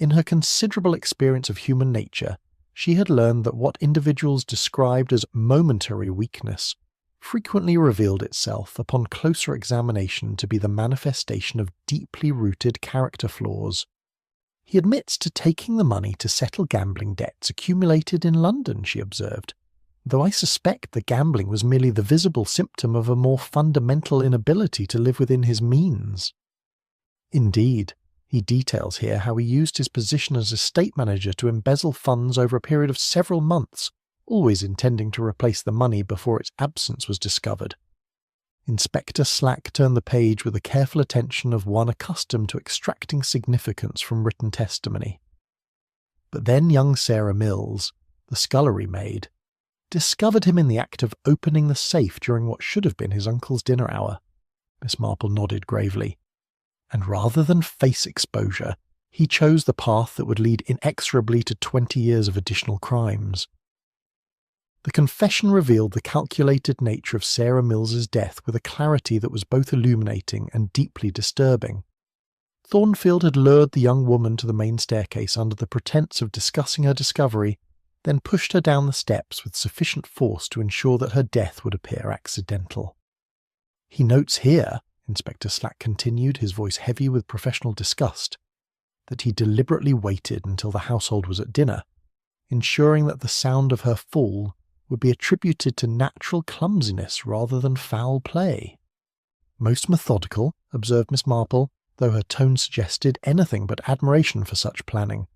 In her considerable experience of human nature, she had learned that what individuals described as momentary weakness frequently revealed itself upon closer examination to be the manifestation of deeply rooted character flaws. He admits to taking the money to settle gambling debts accumulated in London, she observed, though I suspect the gambling was merely the visible symptom of a more fundamental inability to live within his means. Indeed, he details here how he used his position as estate manager to embezzle funds over a period of several months, always intending to replace the money before its absence was discovered. Inspector Slack turned the page with the careful attention of one accustomed to extracting significance from written testimony. But then young Sarah Mills, the scullery maid, discovered him in the act of opening the safe during what should have been his uncle's dinner hour. Miss Marple nodded gravely. And rather than face exposure, he chose the path that would lead inexorably to 20 years of additional crimes. The confession revealed the calculated nature of Sarah Mills's death with a clarity that was both illuminating and deeply disturbing. Thornfield had lured the young woman to the main staircase under the pretence of discussing her discovery, then pushed her down the steps with sufficient force to ensure that her death would appear accidental. He notes here, Inspector Slack continued, his voice heavy with professional disgust, that he deliberately waited until the household was at dinner, ensuring that the sound of her fall would be attributed to natural clumsiness rather than foul play. Most methodical, observed Miss Marple, though her tone suggested anything but admiration for such planning,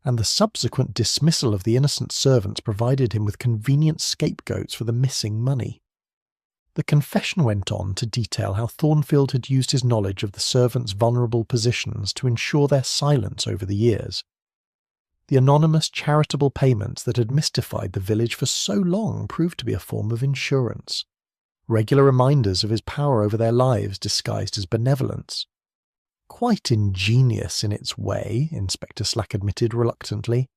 and the subsequent dismissal of the innocent servants provided him with convenient scapegoats for the missing money. The confession went on to detail how Thornfield had used his knowledge of the servants' vulnerable positions to ensure their silence over the years. The anonymous charitable payments that had mystified the village for so long proved to be a form of insurance, regular reminders of his power over their lives disguised as benevolence. Quite ingenious in its way, Inspector Slack admitted reluctantly.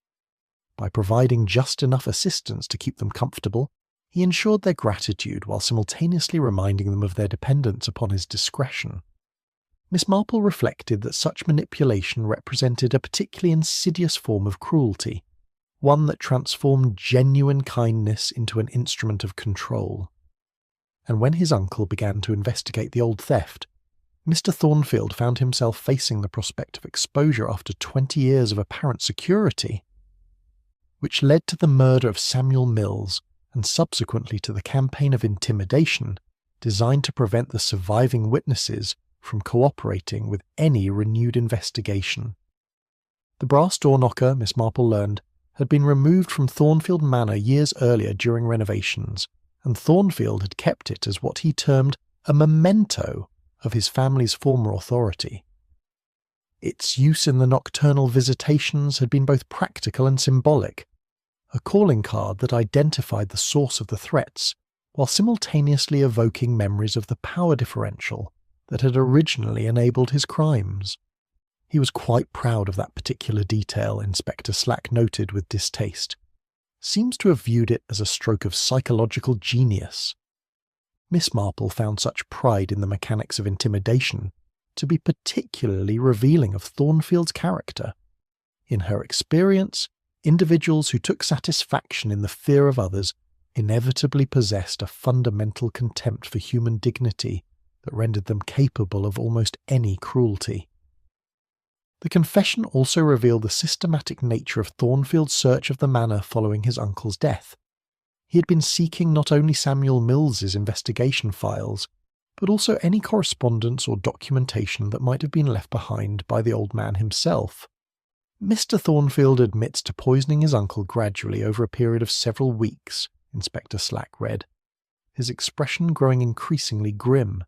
By providing just enough assistance to keep them comfortable, he ensured their gratitude while simultaneously reminding them of their dependence upon his discretion. Miss Marple reflected that such manipulation represented a particularly insidious form of cruelty, one that transformed genuine kindness into an instrument of control. And when his uncle began to investigate the old theft, Mr. Thornfield found himself facing the prospect of exposure after 20 years of apparent security, which led to the murder of Samuel Mills and subsequently to the campaign of intimidation designed to prevent the surviving witnesses from cooperating with any renewed investigation. The brass door knocker, Miss Marple learned, had been removed from Thornfield Manor years earlier during renovations, and Thornfield had kept it as what he termed a memento of his family's former authority. Its use in the nocturnal visitations had been both practical and symbolic, a calling card that identified the source of the threats, while simultaneously evoking memories of the power differential that had originally enabled his crimes. He was quite proud of that particular detail, Inspector Slack noted with distaste. Seems to have viewed it as a stroke of psychological genius. Miss Marple found such pride in the mechanics of intimidation to be particularly revealing of Thornfield's character. In her experience, individuals who took satisfaction in the fear of others inevitably possessed a fundamental contempt for human dignity that rendered them capable of almost any cruelty. The confession also revealed the systematic nature of Thornfield's search of the manor following his uncle's death. He had been seeking not only Samuel Mills's investigation files, but also any correspondence or documentation that might have been left behind by the old man himself. Mr. Thornfield admits to poisoning his uncle gradually over a period of several weeks, Inspector Slack read, his expression growing increasingly grim.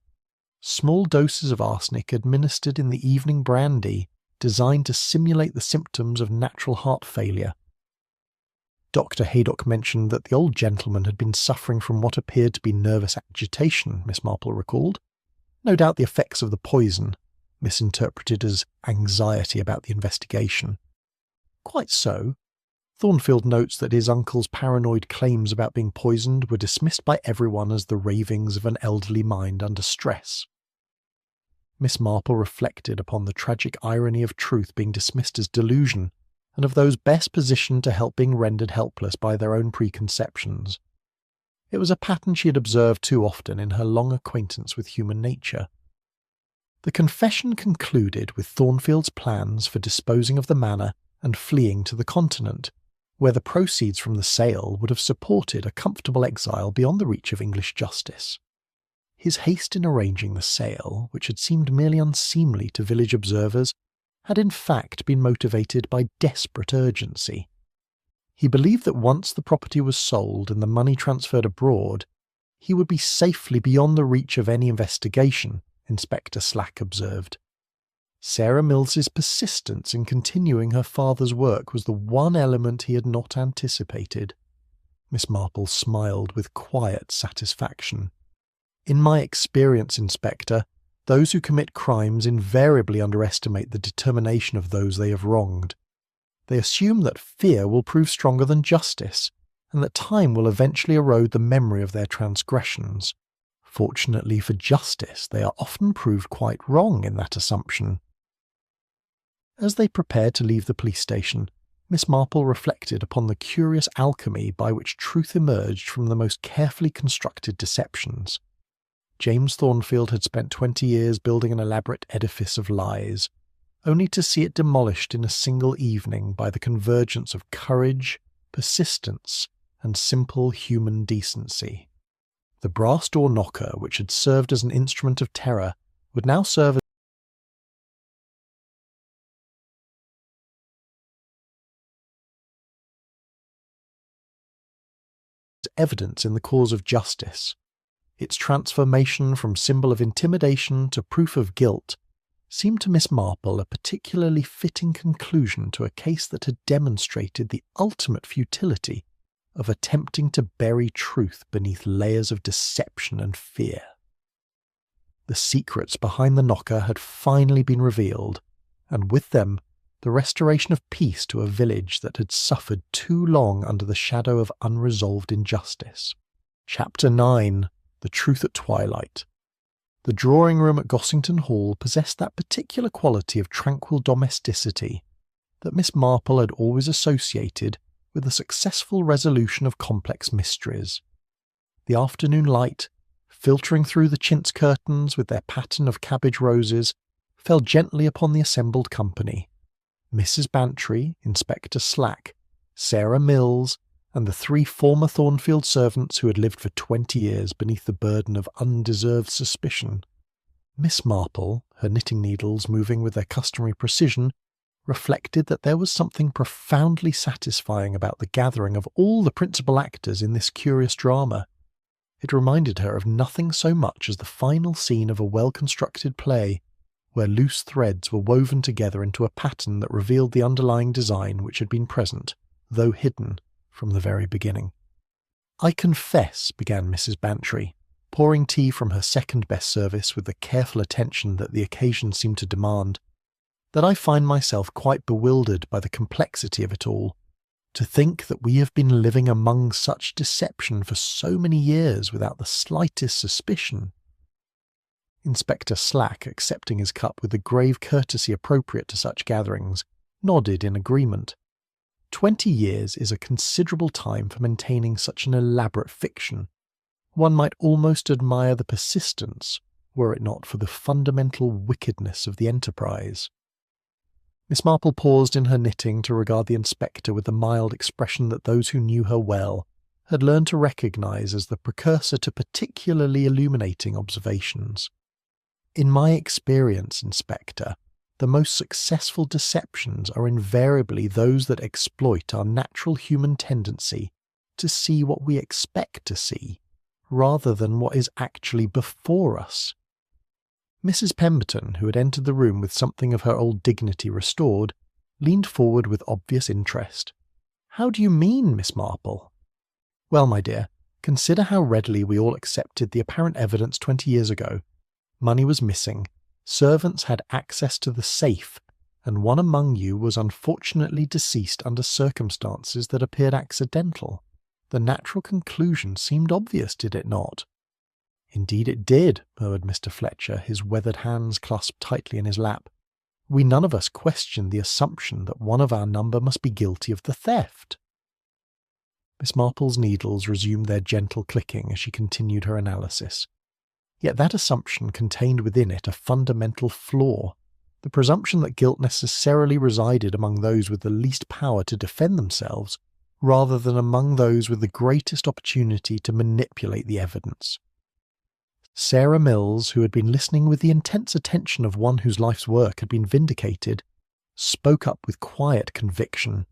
Small doses of arsenic administered in the evening brandy designed to simulate the symptoms of natural heart failure. Dr. Haydock mentioned that the old gentleman had been suffering from what appeared to be nervous agitation, Miss Marple recalled. No doubt the effects of the poison, misinterpreted as anxiety about the investigation. Quite so. Thornfield notes that his uncle's paranoid claims about being poisoned were dismissed by everyone as the ravings of an elderly mind under stress. Miss Marple reflected upon the tragic irony of truth being dismissed as delusion, and of those best positioned to help being rendered helpless by their own preconceptions. It was a pattern she had observed too often in her long acquaintance with human nature. The confession concluded with Thornfield's plans for disposing of the manor and fleeing to the continent, where the proceeds from the sale would have supported a comfortable exile beyond the reach of English justice. His haste in arranging the sale, which had seemed merely unseemly to village observers, had in fact been motivated by desperate urgency. He believed that once the property was sold and the money transferred abroad, he would be safely beyond the reach of any investigation, Inspector Slack observed. Sarah Mills's persistence in continuing her father's work was the one element he had not anticipated. Miss Marple smiled with quiet satisfaction. In my experience, Inspector, those who commit crimes invariably underestimate the determination of those they have wronged. They assume that fear will prove stronger than justice, and that time will eventually erode the memory of their transgressions. Fortunately for justice, they are often proved quite wrong in that assumption. As they prepared to leave the police station, Miss Marple reflected upon the curious alchemy by which truth emerged from the most carefully constructed deceptions. James Thornfield had spent 20 years building an elaborate edifice of lies, only to see it demolished in a single evening by the convergence of courage, persistence, and simple human decency. The brass door knocker, which had served as an instrument of terror, would now serve as evidence in the cause of justice. Its transformation from symbol of intimidation to proof of guilt seemed to Miss Marple a particularly fitting conclusion to a case that had demonstrated the ultimate futility of attempting to bury truth beneath layers of deception and fear. The secrets behind the knocker had finally been revealed, and with them the restoration of peace to a village that had suffered too long under the shadow of unresolved injustice. Chapter 9. The Truth at Twilight. The drawing-room at Gossington Hall possessed that particular quality of tranquil domesticity that Miss Marple had always associated with the successful resolution of complex mysteries. The afternoon light, filtering through the chintz curtains with their pattern of cabbage roses, fell gently upon the assembled company. Mrs. Bantry, Inspector Slack, Sarah Mills, and the 3 former Thornfield servants who had lived for 20 years beneath the burden of undeserved suspicion. Miss Marple, her knitting needles moving with their customary precision, reflected that there was something profoundly satisfying about the gathering of all the principal actors in this curious drama. It reminded her of nothing so much as the final scene of a well-constructed play, where loose threads were woven together into a pattern that revealed the underlying design which had been present, though hidden, from the very beginning. "I confess," began Mrs. Bantry, pouring tea from her second-best service with the careful attention that the occasion seemed to demand, "that I find myself quite bewildered by the complexity of it all. To think that we have been living among such deception for so many years without the slightest suspicion." Inspector Slack, accepting his cup with the grave courtesy appropriate to such gatherings, nodded in agreement. 20 years is a considerable time for maintaining such an elaborate fiction. One might almost admire the persistence, were it not for the fundamental wickedness of the enterprise. Miss Marple paused in her knitting to regard the inspector with the mild expression that those who knew her well had learned to recognise as the precursor to particularly illuminating observations. "In my experience, Inspector, the most successful deceptions are invariably those that exploit our natural human tendency to see what we expect to see, rather than what is actually before us." Mrs. Pemberton, who had entered the room with something of her old dignity restored, leaned forward with obvious interest. "How do you mean, Miss Marple?" "Well, my dear, consider how readily we all accepted the apparent evidence 20 years ago. Money was missing, servants had access to the safe, and one among you was unfortunately deceased under circumstances that appeared accidental. The natural conclusion seemed obvious, did it not?" "Indeed it did," murmured Mr. Fletcher, his weathered hands clasped tightly in his lap. "We none of us questioned the assumption that one of our number must be guilty of the theft." Miss Marple's needles resumed their gentle clicking as she continued her analysis. Yet that assumption contained within it a fundamental flaw, the presumption that guilt necessarily resided among those with the least power to defend themselves, rather than among those with the greatest opportunity to manipulate the evidence. Sarah Mills, who had been listening with the intense attention of one whose life's work had been vindicated, spoke up with quiet conviction.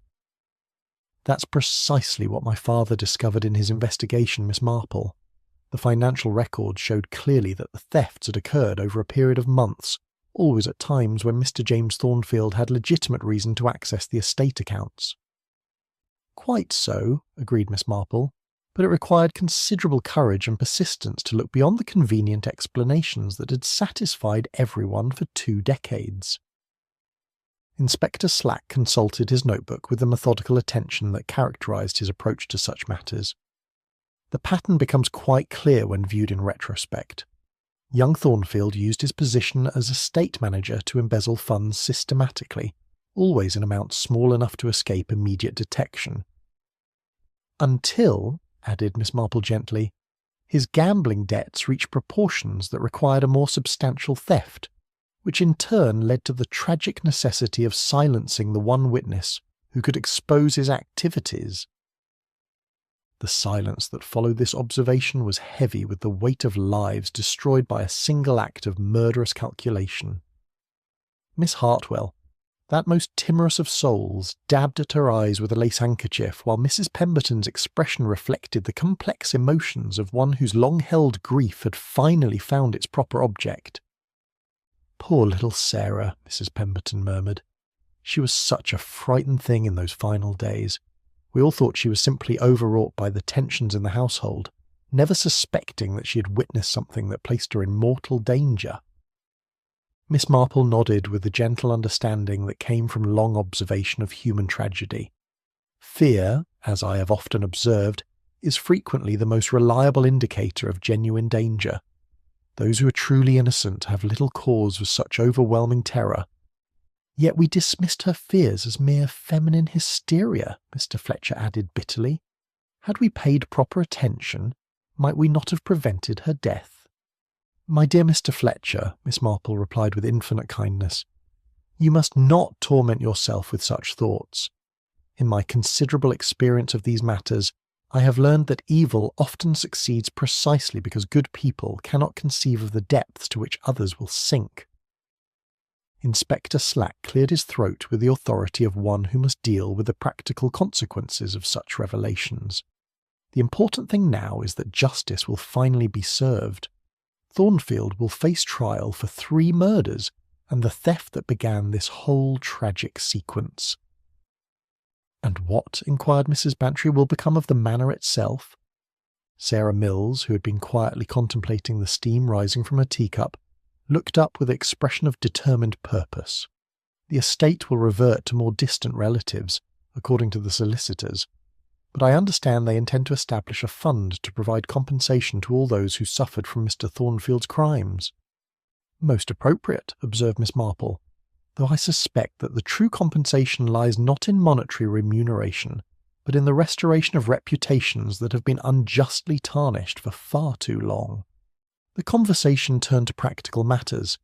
"That's precisely what my father discovered in his investigation, Miss Marple. The financial records showed clearly that the thefts had occurred over a period of months, always at times when Mr. James Thornfield had legitimate reason to access the estate accounts." "Quite so," agreed Miss Marple, "but it required considerable courage and persistence to look beyond the convenient explanations that had satisfied everyone for 2 decades. Inspector Slack consulted his notebook with the methodical attention that characterised his approach to such matters. The pattern becomes quite clear when viewed in retrospect. Young Thornfield used his position as estate manager to embezzle funds systematically, always in amounts small enough to escape immediate detection. Until, added Miss Marple gently, his gambling debts reached proportions that required a more substantial theft, which in turn led to the tragic necessity of silencing the one witness who could expose his activities. The silence that followed this observation was heavy with the weight of lives destroyed by a single act of murderous calculation. Miss Hartwell, that most timorous of souls, dabbed at her eyes with a lace handkerchief, while Mrs. Pemberton's expression reflected the complex emotions of one whose long-held grief had finally found its proper object. "Poor little Sarah," Mrs. Pemberton murmured. "She was such a frightened thing in those final days. We all thought she was simply overwrought by the tensions in the household, never suspecting that she had witnessed something that placed her in mortal danger." Miss Marple nodded with the gentle understanding that came from long observation of human tragedy. Fear, as I have often observed, is frequently the most reliable indicator of genuine danger. Those who are truly innocent have little cause for such overwhelming terror. "Yet we dismissed her fears as mere feminine hysteria," Mr. Fletcher added bitterly. "Had we paid proper attention, might we not have prevented her death?" "My dear Mr. Fletcher," Miss Marple replied with infinite kindness, "you must not torment yourself with such thoughts. In my considerable experience of these matters, I have learned that evil often succeeds precisely because good people cannot conceive of the depths to which others will sink." Inspector Slack cleared his throat with the authority of one who must deal with the practical consequences of such revelations. "The important thing now is that justice will finally be served. Thornfield will face trial for 3 murders and the theft that began this whole tragic sequence." "And what," inquired Mrs. Bantry, "will become of the manor itself?" Sarah Mills, who had been quietly contemplating the steam rising from her teacup, looked up with an expression of determined purpose. "The estate will revert to more distant relatives, according to the solicitors, but I understand they intend to establish a fund to provide compensation to all those who suffered from Mr. Thornfield's crimes." "Most appropriate," observed Miss Marple, "though I suspect that the true compensation lies not in monetary remuneration, but in the restoration of reputations that have been unjustly tarnished for far too long." The conversation turned to practical matters,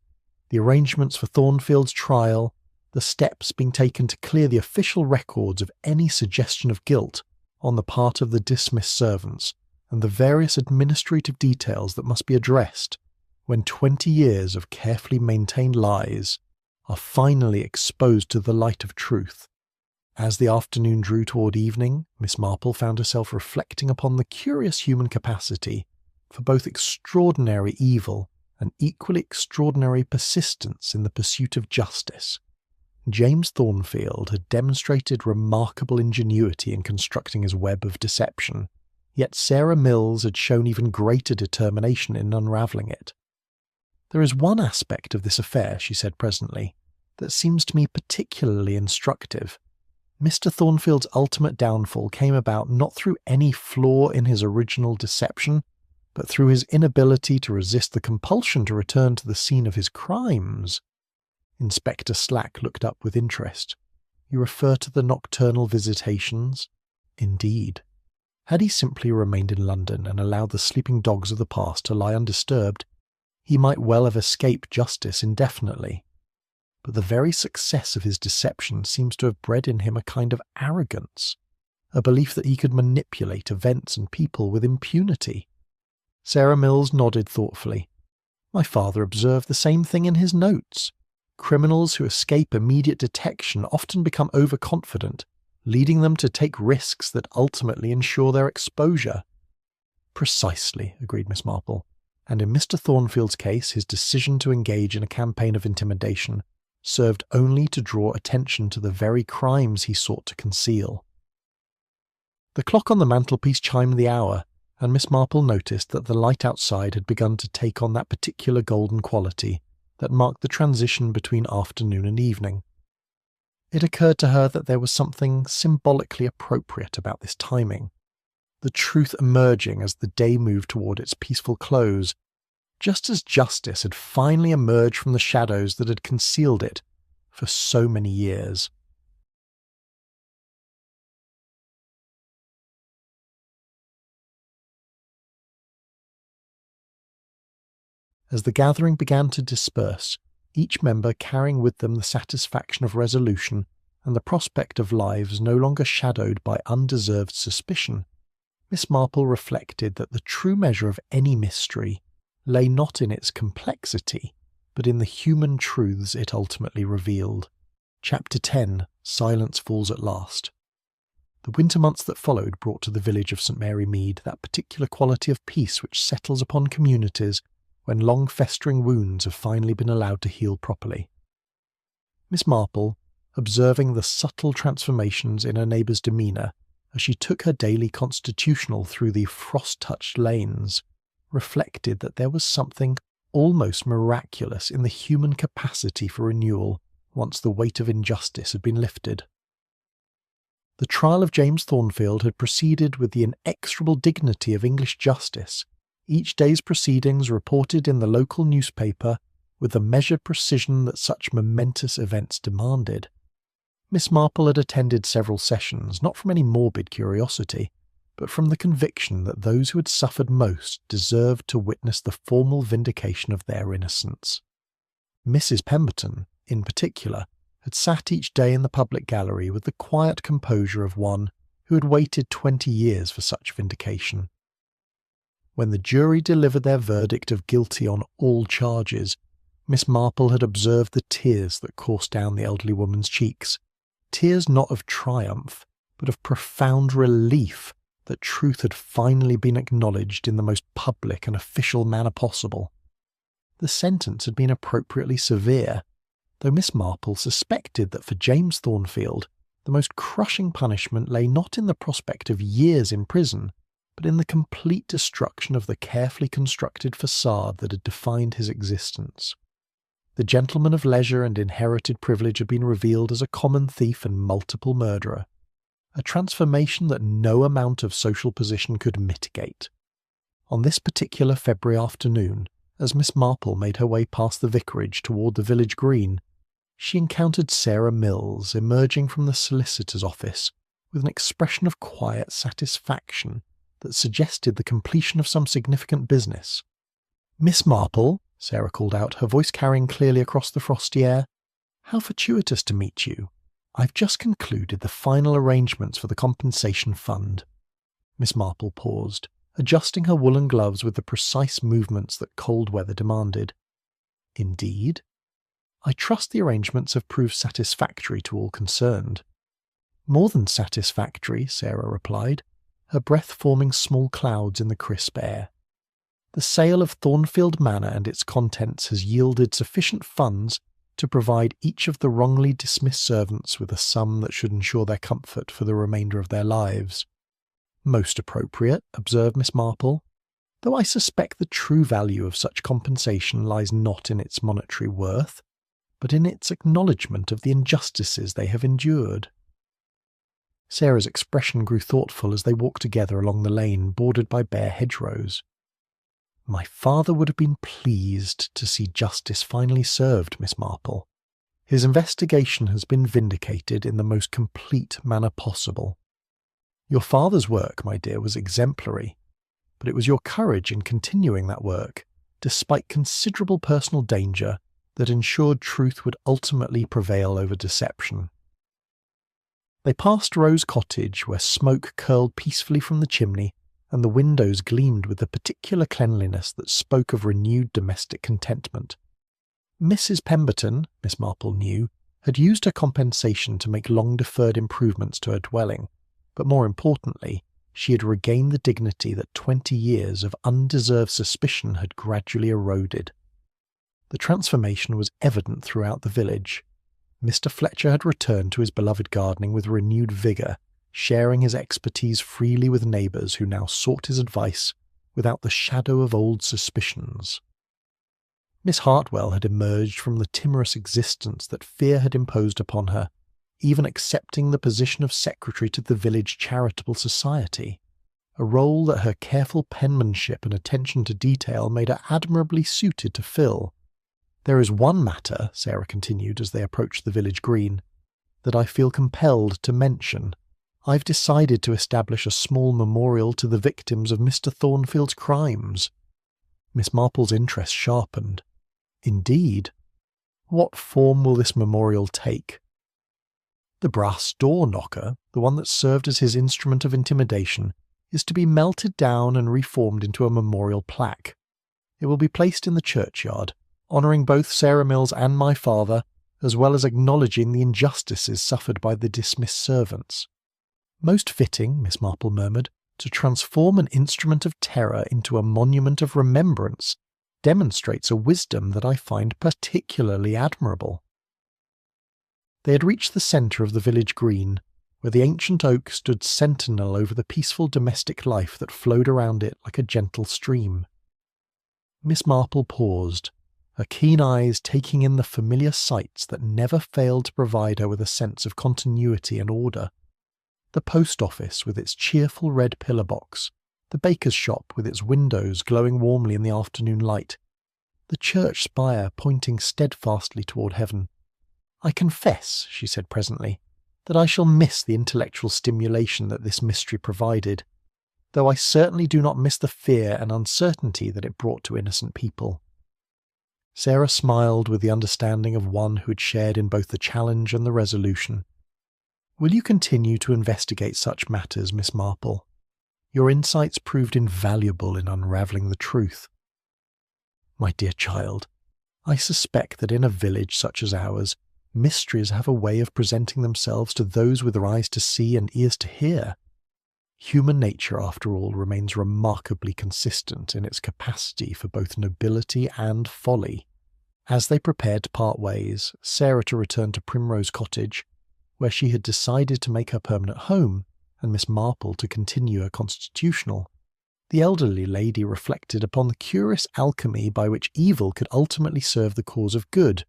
the arrangements for Thornfield's trial, the steps being taken to clear the official records of any suggestion of guilt on the part of the dismissed servants, and the various administrative details that must be addressed when 20 years of carefully maintained lies are finally exposed to the light of truth. As the afternoon drew toward evening, Miss Marple found herself reflecting upon the curious human capacity for both extraordinary evil and equally extraordinary persistence in the pursuit of justice. James Thornfield had demonstrated remarkable ingenuity in constructing his web of deception, yet Sarah Mills had shown even greater determination in unravelling it. "There is one aspect of this affair," she said presently, "that seems to me particularly instructive. Mr. Thornfield's ultimate downfall came about not through any flaw in his original deception, but through his inability to resist the compulsion to return to the scene of his crimes. Inspector Slack looked up with interest. You refer to the nocturnal visitations? Indeed. Had he simply remained in London and allowed the sleeping dogs of the past to lie undisturbed, he might well have escaped justice indefinitely. But the very success of his deception seems to have bred in him a kind of arrogance, a belief that he could manipulate events and people with impunity. Sarah Mills nodded thoughtfully. My father observed the same thing in his notes. Criminals who escape immediate detection often become overconfident, leading them to take risks that ultimately ensure their exposure. Precisely, agreed Miss Marple. And in Mr. Thornfield's case, his decision to engage in a campaign of intimidation served only to draw attention to the very crimes he sought to conceal. The clock on the mantelpiece chimed the hour, and Miss Marple noticed that the light outside had begun to take on that particular golden quality that marked the transition between afternoon and evening. It occurred to her that there was something symbolically appropriate about this timing, the truth emerging as the day moved toward its peaceful close, just as justice had finally emerged from the shadows that had concealed it for so many years. As the gathering began to disperse, each member carrying with them the satisfaction of resolution and the prospect of lives no longer shadowed by undeserved suspicion, Miss Marple reflected that the true measure of any mystery lay not in its complexity, but in the human truths it ultimately revealed. Chapter 10. Silence Falls at Last. The winter months that followed brought to the village of St. Mary Mead that particular quality of peace which settles upon communities when long festering wounds have finally been allowed to heal properly. Miss Marple, observing the subtle transformations in her neighbour's demeanour as she took her daily constitutional through the frost-touched lanes, reflected that there was something almost miraculous in the human capacity for renewal once the weight of injustice had been lifted. The trial of James Thornfield had proceeded with the inexorable dignity of English justice, each day's proceedings reported in the local newspaper with the measured precision that such momentous events demanded. Miss Marple had attended several sessions, not from any morbid curiosity, but from the conviction that those who had suffered most deserved to witness the formal vindication of their innocence. Mrs. Pemberton, in particular, had sat each day in the public gallery with the quiet composure of one who had waited 20 years for such vindication. When the jury delivered their verdict of guilty on all charges, Miss Marple had observed the tears that coursed down the elderly woman's cheeks, tears not of triumph, but of profound relief that truth had finally been acknowledged in the most public and official manner possible. The sentence had been appropriately severe, though Miss Marple suspected that for James Thornfield the most crushing punishment lay not in the prospect of years in prison, but in the complete destruction of the carefully constructed facade that had defined his existence. The gentleman of leisure and inherited privilege had been revealed as a common thief and multiple murderer, a transformation that no amount of social position could mitigate. On this particular February afternoon, as Miss Marple made her way past the vicarage toward the village green, she encountered Sarah Mills emerging from the solicitor's office with an expression of quiet satisfaction that suggested the completion of some significant business. "Miss Marple," Sarah called out, her voice carrying clearly across the frosty air, "how fortuitous to meet you. I've just concluded the final arrangements for the compensation fund." Miss Marple paused, adjusting her woolen gloves with the precise movements that cold weather demanded. "Indeed? I trust the arrangements have proved satisfactory to all concerned." "More than satisfactory," Sarah replied, her breath forming small clouds in the crisp air. "The sale of Thornfield Manor and its contents has yielded sufficient funds to provide each of the wrongly dismissed servants with a sum that should ensure their comfort for the remainder of their lives." "Most appropriate," observed Miss Marple, "though I suspect the true value of such compensation lies not in its monetary worth, but in its acknowledgment of the injustices they have endured." Sarah's expression grew thoughtful as they walked together along the lane bordered by bare hedgerows. My father would have been pleased to see justice finally served, Miss Marple. His investigation has been vindicated in the most complete manner possible. Your father's work, my dear, was exemplary, but it was your courage in continuing that work, despite considerable personal danger, that ensured truth would ultimately prevail over deception. They passed Rose Cottage, where smoke curled peacefully from the chimney, and the windows gleamed with the particular cleanliness that spoke of renewed domestic contentment. Mrs. Pemberton, Miss Marple knew, had used her compensation to make long-deferred improvements to her dwelling, but more importantly, she had regained the dignity that 20 years of undeserved suspicion had gradually eroded. The transformation was evident throughout the village. Mr. Fletcher had returned to his beloved gardening with renewed vigour, sharing his expertise freely with neighbours who now sought his advice without the shadow of old suspicions. Miss Hartwell had emerged from the timorous existence that fear had imposed upon her, even accepting the position of secretary to the village charitable society, a role that her careful penmanship and attention to detail made her admirably suited to fill. There is one matter, Sarah continued as they approached the village green, that I feel compelled to mention. I've decided to establish a small memorial to the victims of Mr. Thornfield's crimes. Miss Marple's interest sharpened. Indeed. What form will this memorial take? The brass door knocker, the one that served as his instrument of intimidation, is to be melted down and reformed into a memorial plaque. It will be placed in the churchyard, honouring both Sarah Mills and my father, as well as acknowledging the injustices suffered by the dismissed servants. Most fitting, Miss Marple murmured, to transform an instrument of terror into a monument of remembrance demonstrates a wisdom that I find particularly admirable. They had reached the centre of the village green, where the ancient oak stood sentinel over the peaceful domestic life that flowed around it like a gentle stream. Miss Marple paused, her keen eyes taking in the familiar sights that never failed to provide her with a sense of continuity and order. The post office with its cheerful red pillar box, the baker's shop with its windows glowing warmly in the afternoon light, the church spire pointing steadfastly toward heaven. I confess, she said presently, that I shall miss the intellectual stimulation that this mystery provided, though I certainly do not miss the fear and uncertainty that it brought to innocent people. Sarah smiled with the understanding of one who had shared in both the challenge and the resolution. Will you continue to investigate such matters, Miss Marple? Your insights proved invaluable in unravelling the truth. My dear child, I suspect that in a village such as ours, mysteries have a way of presenting themselves to those with their eyes to see and ears to hear. Human nature, after all, remains remarkably consistent in its capacity for both nobility and folly. As they prepared to part ways, Sarah to return to Primrose Cottage, where she had decided to make her permanent home, and Miss Marple to continue her constitutional, the elderly lady reflected upon the curious alchemy by which evil could ultimately serve the cause of good,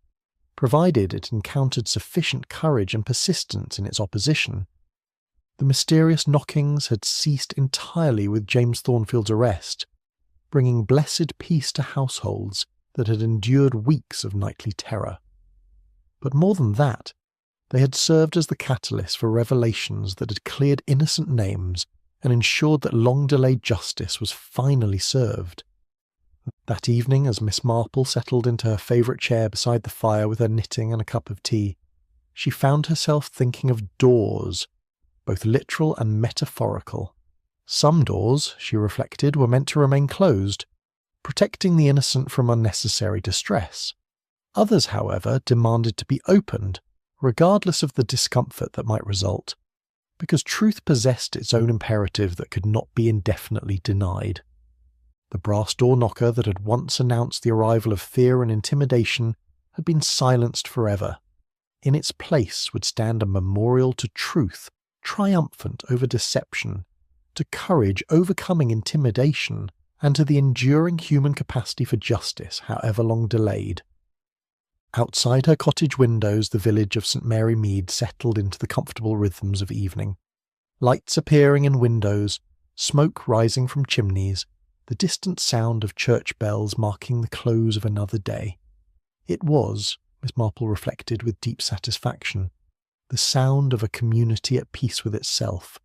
provided it encountered sufficient courage and persistence in its opposition. The mysterious knockings had ceased entirely with James Thornfield's arrest, bringing blessed peace to households that had endured weeks of nightly terror. But more than that, they had served as the catalyst for revelations that had cleared innocent names and ensured that long-delayed justice was finally served. That evening, as Miss Marple settled into her favourite chair beside the fire with her knitting and a cup of tea, she found herself thinking of doors, both literal and metaphorical. Some doors, she reflected, were meant to remain closed, protecting the innocent from unnecessary distress. Others, however, demanded to be opened, regardless of the discomfort that might result, because truth possessed its own imperative that could not be indefinitely denied. The brass door knocker that had once announced the arrival of fear and intimidation had been silenced forever. In its place would stand a memorial to truth, triumphant over deception, to courage overcoming intimidation, and to the enduring human capacity for justice, however long delayed. Outside her cottage windows the village of St. Mary Mead settled into the comfortable rhythms of evening. Lights appearing in windows, smoke rising from chimneys, the distant sound of church bells marking the close of another day. It was, Miss Marple reflected with deep satisfaction, the sound of a community at peace with itself,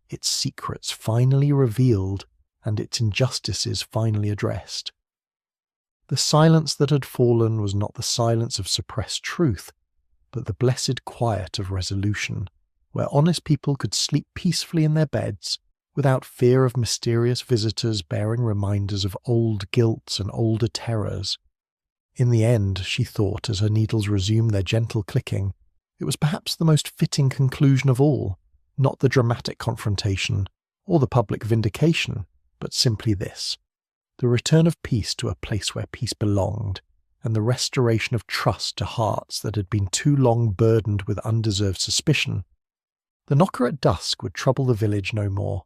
its secrets finally revealed and its injustices finally addressed. The silence that had fallen was not the silence of suppressed truth, but the blessed quiet of resolution, where honest people could sleep peacefully in their beds without fear of mysterious visitors bearing reminders of old guilts and older terrors. In the end, she thought as her needles resumed their gentle clicking, it was perhaps the most fitting conclusion of all, not the dramatic confrontation or the public vindication, but simply this: the return of peace to a place where peace belonged, and the restoration of trust to hearts that had been too long burdened with undeserved suspicion. The knocker at dusk would trouble the village no more.